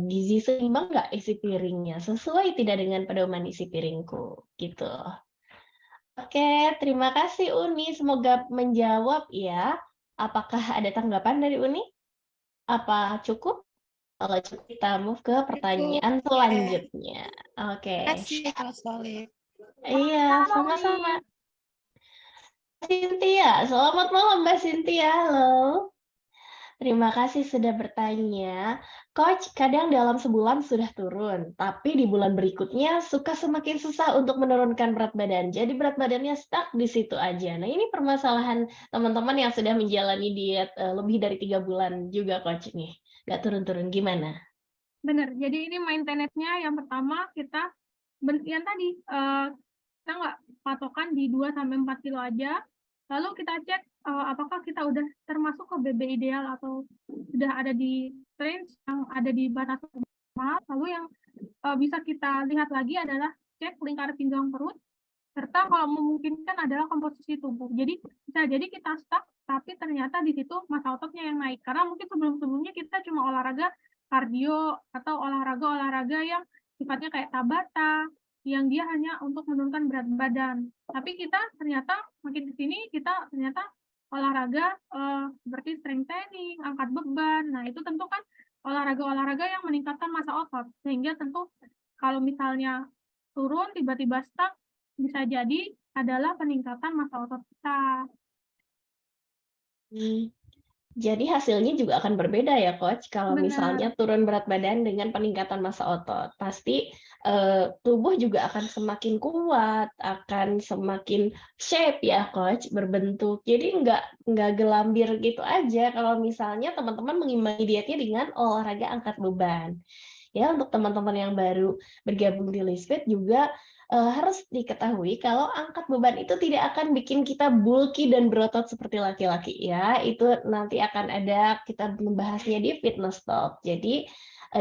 gizi seimbang nggak isi piringnya? Sesuai tidak dengan pedoman isi piringku? Gitu. Oke, terima kasih Uni. Semoga menjawab ya. Apakah ada tanggapan dari Uni? Apa cukup? Kalau cukup kita move ke pertanyaan selanjutnya. Oke. Kasih, Kak Solid. Iya, sama-sama. Cynthia, selamat malam Mbak Cynthia. Halo. Terima kasih sudah bertanya. Coach, kadang dalam sebulan sudah turun, tapi di bulan berikutnya suka semakin susah untuk menurunkan berat badan. Jadi berat badannya stuck di situ aja. Nah, ini permasalahan teman-teman yang sudah menjalani diet lebih dari 3 bulan juga, Coach nih. Nggak turun-turun, gimana? Benar. Jadi ini maintenance-nya yang pertama kita yang tadi kita nggak patokan di 2-4 kilo aja. Lalu kita cek apakah kita udah termasuk ke BB ideal atau sudah ada di range yang ada di batas normal. Lalu yang bisa kita lihat lagi adalah cek lingkar pinggang perut serta kalau memungkinkan adalah komposisi tubuh. Jadi bisa jadi kita stuck tapi ternyata di situ massa ototnya yang naik. Karena mungkin sebelum-sebelumnya kita cuma olahraga kardio atau olahraga-olahraga yang sifatnya kayak Tabata, yang dia hanya untuk menurunkan berat badan. Tapi kita ternyata makin ke sini kita ternyata olahraga seperti strength training, angkat beban. Nah, itu tentu kan olahraga-olahraga yang meningkatkan massa otot. Sehingga tentu kalau misalnya turun tiba-tiba stuck, bisa jadi adalah peningkatan massa otot kita. Jadi hasilnya juga akan berbeda ya Coach, kalau Benar. misalnya turun berat badan dengan peningkatan massa otot. Pasti tubuh juga akan semakin kuat, akan semakin shape ya Coach, berbentuk. Jadi nggak gelambir gitu aja kalau misalnya teman-teman mengimbangi dietnya dengan olahraga angkat beban. Ya, untuk teman-teman yang baru bergabung di Lisfit juga harus diketahui kalau angkat beban itu tidak akan bikin kita bulky dan berotot seperti laki-laki ya. Itu nanti akan ada kita membahasnya di Fitness Talk. Jadi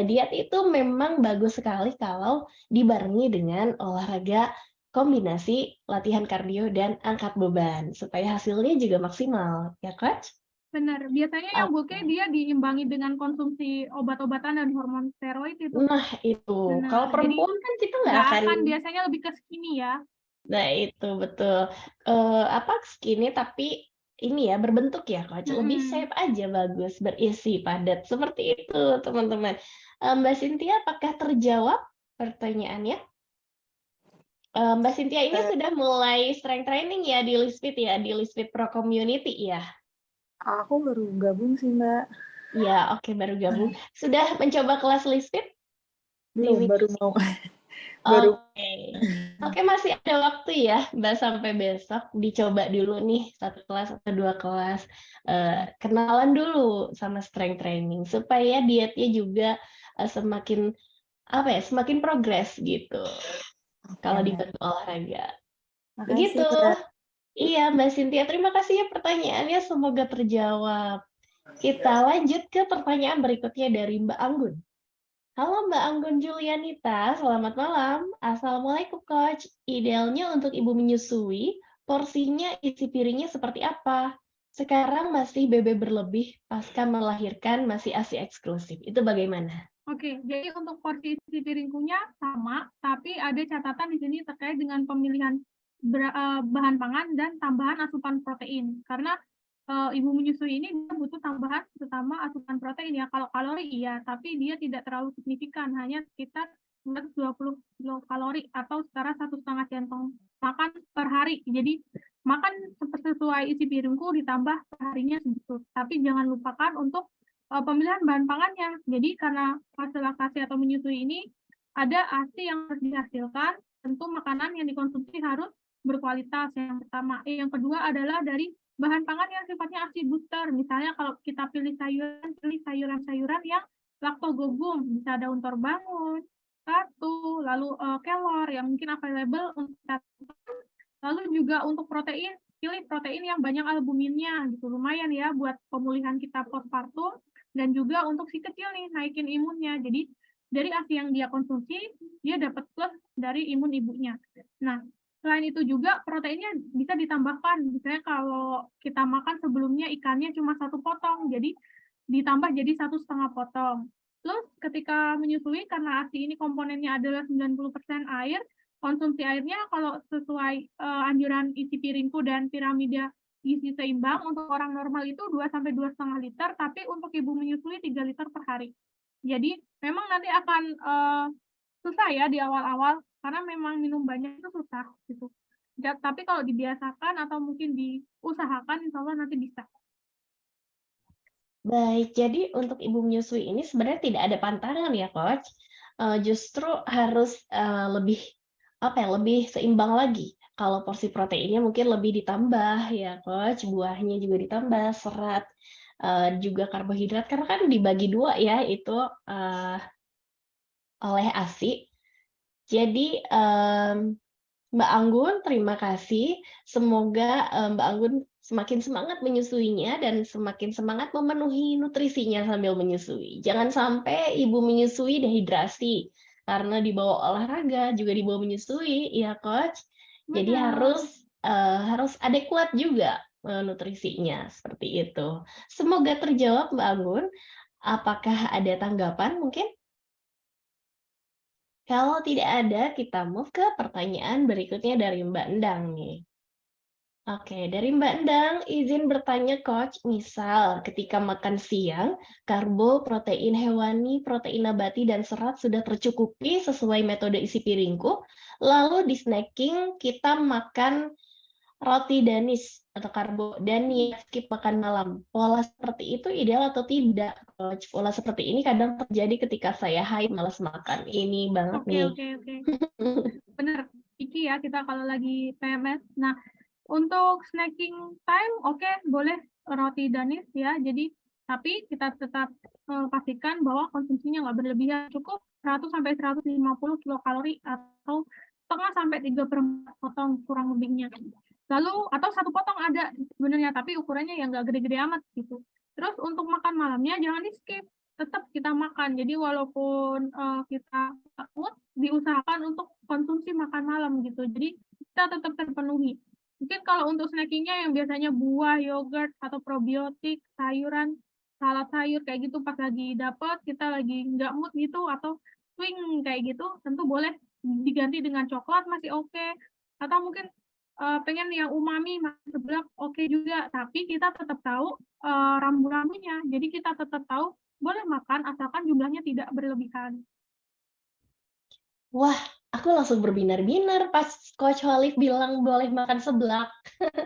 diet itu memang bagus sekali kalau dibarengi dengan olahraga kombinasi latihan kardio dan angkat beban supaya hasilnya juga maksimal, ya Coach? Benar, biasanya yang bulky Oke. dia diimbangi dengan konsumsi obat-obatan dan hormon steroid itu. Nah, itu. Kalau Benar, jadi perempuan kan kita nggak nggak akan. akan biasanya lebih ke skinny ya. Nah, itu betul. Skinny tapi ini ya berbentuk ya, Coach. Lebih shape aja bagus, berisi, padat. Seperti itu, teman-teman. Mbak Cynthia, apakah terjawab pertanyaannya? Mbak Cynthia ini sudah mulai strength training ya di Lisfit ya, di Lisfit Pro Community ya? Aku baru gabung sih, Mbak. Ya, oke, baru gabung. Sudah mencoba kelas Lisfit? Belum, baru mau. Oke, masih ada waktu ya, Mbak, sampai besok dicoba dulu nih 1 kelas atau 2 kelas. Kenalan dulu sama strength training supaya dietnya juga semakin semakin progres gitu. Kalau dibantu olahraga. Begitu. Iya, Mbak Cynthia, terima kasih ya pertanyaannya, semoga terjawab. Kita lanjut ke pertanyaan berikutnya dari Mbak Anggun. Halo Mbak Anggun Julianita, selamat malam. Assalamualaikum Coach. Idealnya untuk ibu menyusui, porsinya isi piringnya seperti apa? Sekarang masih BB berlebih, pasca melahirkan masih ASI eksklusif. Itu bagaimana? Oke, jadi untuk porsi isi piringkunya sama, tapi ada catatan di sini terkait dengan pemilihan bahan pangan dan tambahan asupan protein. Karena ibu menyusui ini dia butuh tambahan terutama asupan protein ya. Kalau kalori iya, tapi dia tidak terlalu signifikan, hanya sekitar 120 kilokalori atau setara 1,5 centong makan per hari. Jadi makan sesuai isi piringku ditambah perharinya segitu. Tapi jangan lupakan untuk pemilihan bahan pangannya. Jadi karena fase laktasi atau menyusui ini ada ASI yang harus dihasilkan, tentu makanan yang dikonsumsi harus berkualitas yang pertama. Yang kedua adalah dari bahan pangan yang sifatnya ASI booster. Misalnya kalau kita pilih sayuran-sayuran yang laktogogum, bisa daun torbangun, katu, lalu kelor yang mungkin available untuk. Lalu juga untuk protein, pilih protein yang banyak albuminnya gitu. Lumayan ya buat pemulihan kita postpartum dan juga untuk si kecil nih naikin imunnya. Jadi dari ASI yang dia konsumsi, dia dapat plus dari imun ibunya. Nah, selain itu juga proteinnya bisa ditambahkan. Misalnya kalau kita makan sebelumnya ikannya cuma 1 potong, jadi ditambah jadi 1,5 potong. Terus ketika menyusui karena ASI ini komponennya adalah 90% air, konsumsi airnya kalau sesuai anjuran isi piringku dan piramida gizi seimbang untuk orang normal itu 2 sampai 2,5 liter, tapi untuk ibu menyusui 3 liter per hari. Jadi memang nanti akan susah ya di awal-awal karena memang minum banyak itu susah gitu. Tapi kalau dibiasakan atau mungkin diusahakan insya Allah nanti bisa. Baik, jadi untuk ibu menyusui ini sebenarnya tidak ada pantangan ya, Coach. Justru harus lebih lebih seimbang lagi. Kalau porsi proteinnya mungkin lebih ditambah ya, Coach. Buahnya juga ditambah, serat, juga karbohidrat. Karena kan dibagi 2 ya, itu oleh ASI. Jadi Mbak Anggun, terima kasih. Semoga Mbak Anggun semakin semangat menyusuinya dan semakin semangat memenuhi nutrisinya sambil menyusui. Jangan sampai ibu menyusui dehidrasi karena dibawa olahraga juga dibawa menyusui, ya Coach. Jadi harus adekuat juga nutrisinya seperti itu. Semoga terjawab Mbak Anggun. Apakah ada tanggapan mungkin? Kalau tidak ada, kita move ke pertanyaan berikutnya dari Mbak Endang nih. Oke, dari Mbak Endang, izin bertanya Coach, misal ketika makan siang, karbo, protein hewani, protein nabati, dan serat sudah tercukupi sesuai metode isi piringku, lalu di snacking kita makan roti danis atau karbo dan niat skip makan malam. Pola seperti itu ideal atau tidak, Coach? Pola seperti ini kadang terjadi ketika saya haid malas makan. Ini banget Oke, nih. oke, oke. Bener. Iki ya kita kalau lagi PMS. Nah, untuk snacking time, oke, boleh roti danis ya. Jadi, tapi kita tetap pastikan bahwa konsumsinya nggak berlebihan, cukup 100 sampai 150 kilokalori atau setengah sampai 3/4 potong kurang lebihnya. Lalu atau satu potong ada sebenarnya, tapi ukurannya yang nggak gede-gede amat gitu. Terus untuk makan malamnya jangan di skip, tetap kita makan. Jadi walaupun kita takut, diusahakan untuk konsumsi makan malam gitu. Jadi kita tetap terpenuhi. Mungkin kalau untuk snackingnya yang biasanya buah, yogurt, atau probiotik, sayuran, salad sayur kayak gitu pas lagi dapet, kita lagi nggak mood gitu, atau swing kayak gitu, tentu boleh diganti dengan coklat masih oke. Atau mungkin pengen yang umami, makan seblak oke juga, tapi kita tetap tahu rambu-rambunya. Jadi kita tetap tahu boleh makan asalkan jumlahnya tidak berlebihan. Wah, aku langsung berbinar-binar pas Coach Holif bilang boleh makan seblak.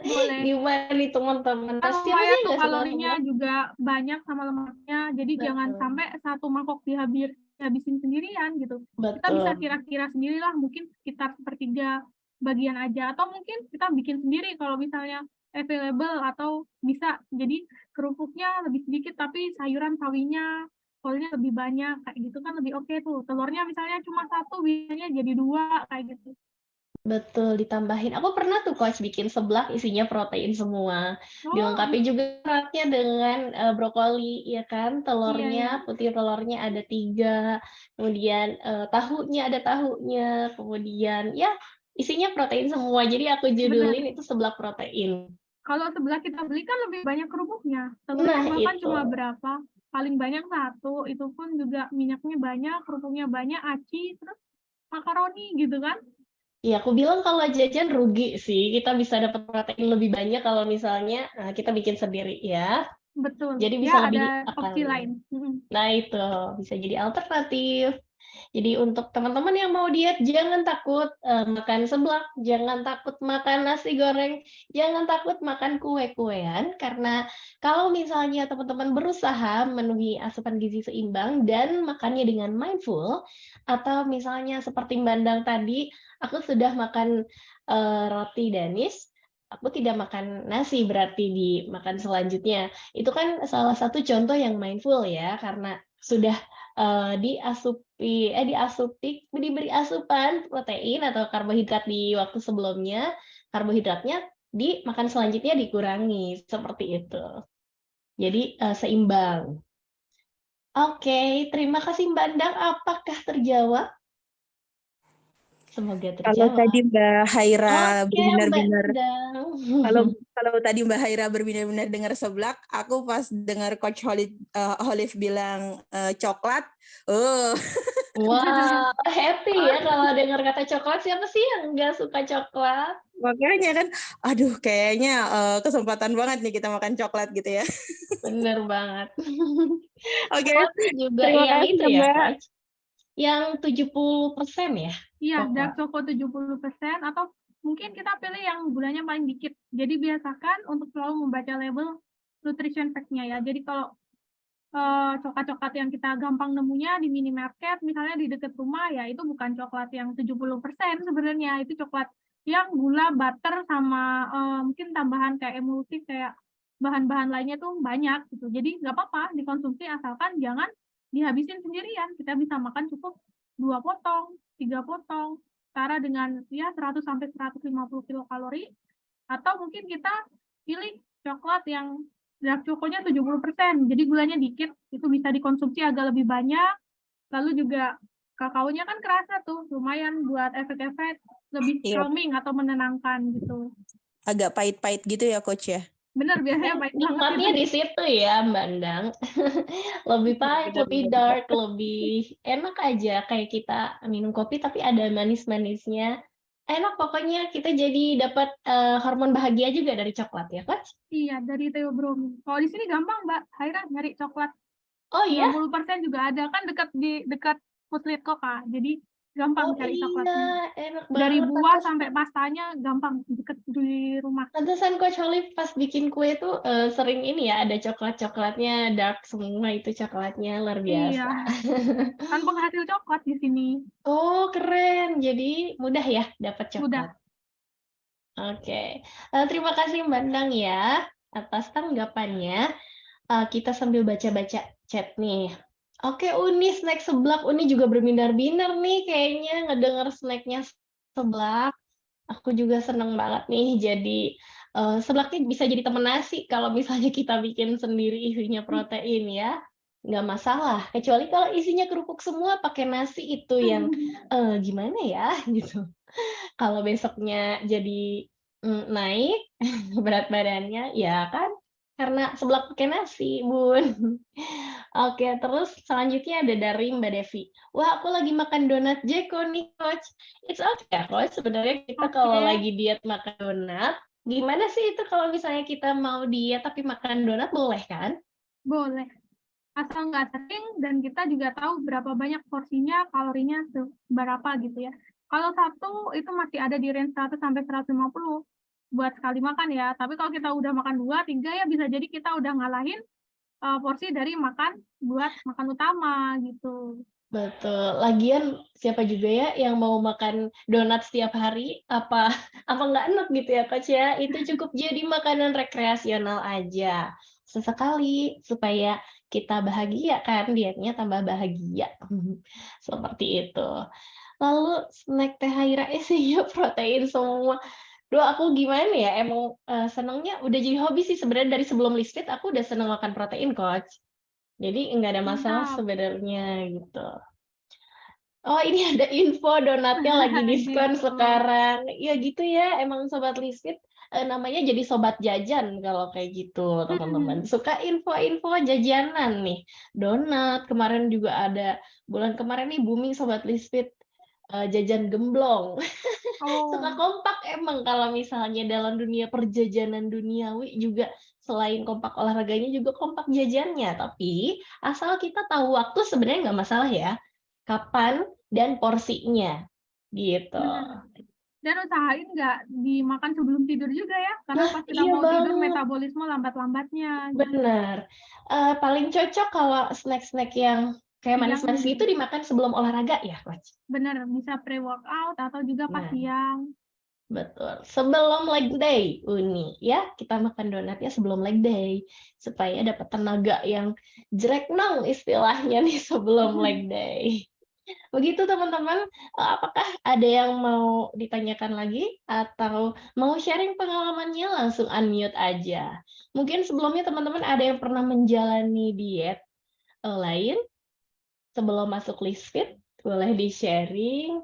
Boleh. Gimana nih teman-teman? Kan Siapa sih lumayan yang tuh nggak suka kalorinya seblak? juga banyak sama lemaknya, jadi jangan Betul, sampai satu mangkok dihabisin sendirian gitu. Kita bisa betul. kira-kira sendirilah, mungkin sekitar sepertiga bagian aja, atau mungkin kita bikin sendiri kalau misalnya available atau bisa. Jadi kerupuknya lebih sedikit tapi sayuran sawinya, kolnya lebih banyak, kayak gitu kan lebih oke tuh. Telurnya misalnya cuma 1, biasanya jadi 2, kayak gitu. Betul, ditambahin. Aku pernah tuh Coach bikin seblak isinya protein semua. Oh, Dilengkapi juga seratnya dengan brokoli, ya kan? iya, iya, Telurnya, putih telurnya ada 3, kemudian tahunya ada tahunya, kemudian ya isinya protein semua. Jadi aku benar. judulin itu seblak protein. Kalau sebelah kita beli kan lebih banyak kerupuknya. Telurnya Nah, bahkan itu. cuma berapa? Paling banyak 1, itu pun juga minyaknya banyak, kerupuknya banyak, aci, terus makaroni gitu kan. Ya, aku bilang kalau jajan rugi sih. Kita bisa dapat protein lebih banyak kalau misalnya kita bikin sendiri ya. Betul, Jadi bisa ya lebih ada opsi akal. lain. Nah, itu bisa jadi alternatif. Jadi untuk teman-teman yang mau diet, jangan takut makan seblak, jangan takut makan nasi goreng, jangan takut makan kue-kuean, karena kalau misalnya teman-teman berusaha memenuhi asupan gizi seimbang dan makannya dengan mindful, atau misalnya seperti Mbak Endang tadi, aku sudah makan roti danis, aku tidak makan nasi berarti dimakan selanjutnya. Itu kan salah satu contoh yang mindful ya, karena sudah diberi asupan protein atau karbohidrat di waktu sebelumnya, karbohidratnya dimakan selanjutnya dikurangi, seperti itu. Jadi seimbang. Oke, terima kasih Mbak Endang. Apakah terjawab? Semoga Kalau terjawab. tadi Mbak Haira Oke, Mbak benar-benar Endang. kalau tadi Mbak Haira benar-benar dengar seblak, aku pas dengar Coach Holif bilang coklat, Wah, happy ya kalau dengar kata coklat. Siapa sih yang nggak suka coklat? makanya kan, aduh kayaknya kesempatan banget nih kita makan coklat gitu ya. Bener banget. Oke, Roti juga terima yang kasih itu ya ya, Mbak. Coach? Yang 70% ya? Iya, dark Coklat. choco 70%, atau mungkin kita pilih yang gulanya paling dikit. Jadi biasakan untuk selalu membaca label nutrition fact-nya ya. Jadi kalau coklat-coklat yang kita gampang nemunya di minimarket, misalnya di dekat rumah, ya itu bukan coklat yang 70% sebenarnya. Itu coklat yang gula, butter, sama mungkin tambahan kayak emulsi, kayak bahan-bahan lainnya tuh banyak gitu. Jadi nggak apa-apa dikonsumsi asalkan jangan dihabisin sendirian. Kita bisa makan cukup 2 potong, 3 potong, setara dengan ya 100 sampai 150 kilokalori. Atau mungkin kita pilih coklat yang dark choconya 70%, jadi gulanya dikit, itu bisa dikonsumsi agak lebih banyak. Lalu juga kakaonya kan kerasa tuh, lumayan buat efek-efek lebih Iya, calming atau menenangkan gitu. agak pahit-pahit gitu ya Coach ya. Bener, biasanya pahit banget itu. Nikmatnya di situ ya, Mbak Endang. Lebih pahit, lebih Benar-benar. dark, lebih enak aja. Kayak kita minum kopi tapi ada manis-manisnya. Enak pokoknya kita jadi dapat hormon bahagia juga dari coklat ya, Coach? Iya, dari Theobromine. Kalau di sini gampang, Mbak Haira, nyari coklat. Oh iya? 90% juga ada. Kan dekat Puslit Kok, jadi Oh gampang cari iya, coklatnya. enak Dari banget. buah sampai pastanya gampang, deket di rumah. Pantesan Coach Olive pas bikin kue tuh sering ini ya, ada coklat-coklatnya, dark semua itu coklatnya, luar Iya, biasa. kan penghasil coklat di sini. Oh keren, jadi mudah ya dapat Mudah. coklat. Oke, terima kasih Mbak Nang ya atas tanggapannya. Kita sambil baca-baca chat nih. Oke, Uni snack seblak. Uni juga berbinar-binar nih kayaknya ngedenger snacknya seblak. Aku juga seneng banget nih jadi seblaknya bisa jadi temen nasi kalau misalnya kita bikin sendiri isinya protein ya. Nggak masalah, kecuali kalau isinya kerupuk semua pakai nasi itu yang gimana ya gitu. Kalau besoknya jadi naik berat badannya, ya kan karena seblak pakai nasi, Bun. Oke, terus selanjutnya ada dari Mbak Devi. Wah, aku lagi makan donat Jeko nih, Coach. It's okay, Coach. Sebenarnya kita kalau Oke. lagi diet makan donat, gimana sih itu kalau misalnya kita mau diet tapi makan donat boleh kan? Boleh. Asal nggak sering dan kita juga tahu berapa banyak porsinya, kalorinya seberapa gitu ya. Kalau satu itu masih ada di range 100 sampai 150 buat sekali makan ya. Tapi kalau kita udah makan 2, 3 ya bisa jadi kita udah ngalahin porsi dari makan buat makan utama gitu. Betul. Lagian siapa juga ya yang mau makan donat setiap hari? Apa apa nggak enak gitu ya, Coach ya? Itu cukup jadi makanan rekreasional aja. Sesekali supaya kita bahagia kan, dietnya tambah bahagia. Seperti itu. Lalu snack Teh Haira isinya protein semua. Duh, aku gimana ya? Emang senengnya udah jadi hobi sih sebenarnya dari sebelum Lisfit aku udah seneng makan protein, Coach. Jadi nggak ada masalah Mantap. sebenarnya gitu. Oh, ini ada info donatnya lagi diskon Gitu. sekarang. Ya gitu ya, emang Sobat Lisfit namanya jadi sobat jajan kalau kayak gitu, teman-teman. Suka info-info jajanan nih. Donat, kemarin juga ada, bulan kemarin nih booming Sobat Lisfit jajan gemblong. Suka Oh, kompak emang kalau misalnya dalam dunia perjajanan duniawi juga selain kompak olahraganya juga kompak jajannya. Tapi asal kita tahu waktu sebenarnya nggak masalah ya. Kapan dan porsinya gitu. benar. Dan usahain nggak dimakan sebelum tidur juga ya, karena Nah, pas kita iya mau tidur banget, metabolisme lambat-lambatnya gitu. benar. Paling cocok kalau snack-snack yang kayak Siang, manis-manis gitu dimakan sebelum olahraga ya, Coach? benar bisa pre-workout atau juga pas Nah, siang. betul. Sebelum leg day, Uni, ya kita makan donatnya sebelum leg day supaya dapat tenaga yang jreknong istilahnya nih sebelum leg day. Begitu teman-teman, apakah ada yang mau ditanyakan lagi atau mau sharing pengalamannya langsung unmute aja. Mungkin sebelumnya teman-teman ada yang pernah menjalani diet lain sebelum masuk Lisfit, boleh di-sharing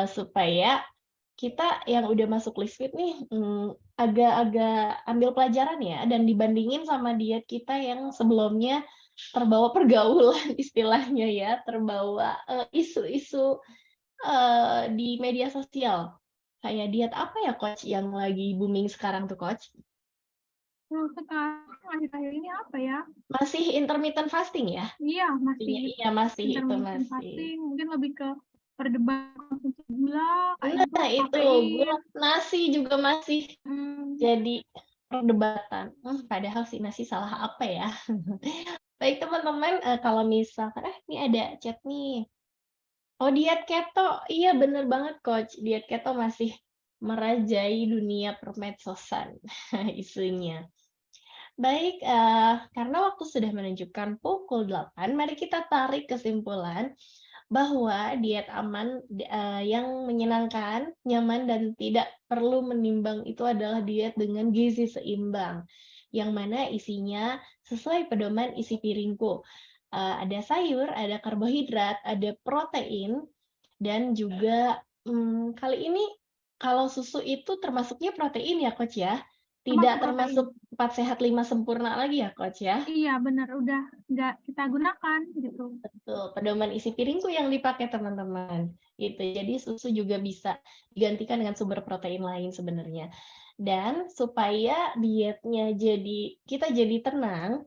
supaya kita yang udah masuk Lisfit nih agak-agak ambil pelajaran ya dan dibandingin sama diet kita yang sebelumnya terbawa pergaulan istilahnya ya, terbawa isu-isu di media sosial. Kayak diet apa ya, Coach, yang lagi booming sekarang tuh, Coach? Nah, sekarang akhir-akhir ini apa ya? Masih intermittent fasting ya? Iya, masih Iya, masih itu intermittent masih. fasting, mungkin lebih ke perdebatan konsumsi gula, kayak gitu, Nah, itu gula kafein. nasi juga masih Hmm, jadi perdebatan. Padahal si nasi salah apa ya? Baik teman-teman, kalau misalkan, ini ada chat nih. Oh diet keto, iya bener banget Coach. Diet keto masih merajai dunia permedsosan isunya. Baik, karena waktu sudah menunjukkan pukul 8, mari kita tarik kesimpulan bahwa diet aman yang menyenangkan, nyaman, dan tidak perlu menimbang itu adalah diet dengan gizi seimbang, yang mana isinya sesuai pedoman isi piringku. Ada sayur, ada karbohidrat, ada protein, dan juga kali ini kalau susu itu termasuknya protein ya, Coach ya? Tidak termasuk protein. termasuk 4 sehat 5 sempurna lagi ya, Coach ya? Iya, benar, udah nggak kita gunakan gitu. Betul, pedoman isi piringku yang dipakai teman-teman. Gitu. Jadi susu juga bisa digantikan dengan sumber protein lain sebenarnya. Dan supaya dietnya kita jadi tenang,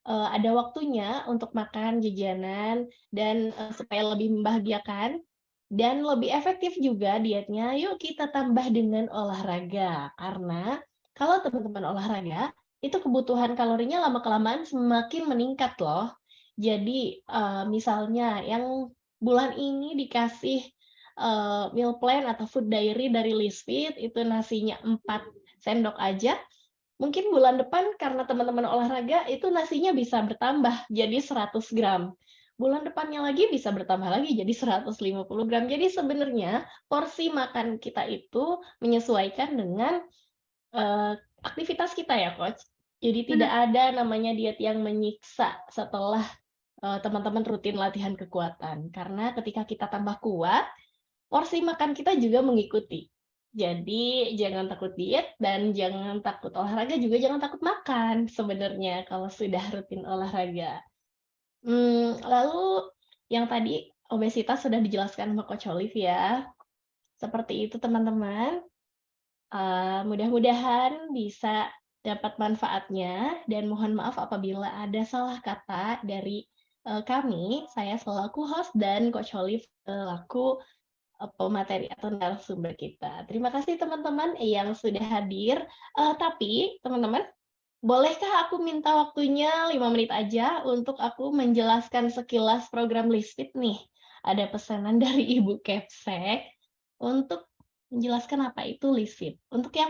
ada waktunya untuk makan jajanan dan supaya lebih membahagiakan dan lebih efektif juga dietnya, yuk kita tambah dengan olahraga. Karena kalau teman-teman olahraga, itu kebutuhan kalorinya lama-kelamaan semakin meningkat loh. Jadi misalnya yang bulan ini dikasih meal plan atau food diary dari Lizfit, itu nasinya 4 sendok aja, mungkin bulan depan karena teman-teman olahraga itu nasinya bisa bertambah jadi 100 gram. Bulan depannya lagi bisa bertambah lagi jadi 150 gram. Jadi sebenarnya porsi makan kita itu menyesuaikan dengan aktivitas kita ya, Coach. Jadi tidak Benar. ada namanya diet yang menyiksa setelah teman-teman rutin latihan kekuatan. Karena ketika kita tambah kuat, porsi makan kita juga mengikuti. Jadi jangan takut diet dan jangan takut olahraga, juga jangan takut makan sebenarnya kalau sudah rutin olahraga. Lalu yang tadi obesitas sudah dijelaskan sama Coach Olive ya. Seperti itu teman-teman. Mudah-mudahan bisa dapat manfaatnya dan mohon maaf apabila ada salah kata dari kami, saya selaku host dan Coach Olive selaku pemateri atau narasumber kita. Terima kasih teman-teman yang sudah hadir. Tapi teman-teman, bolehkah aku minta waktunya 5 menit aja untuk aku menjelaskan sekilas program Lizfit nih? Ada pesanan dari Ibu Kepsek untuk menjelaskan apa itu Lizfit. Untuk yang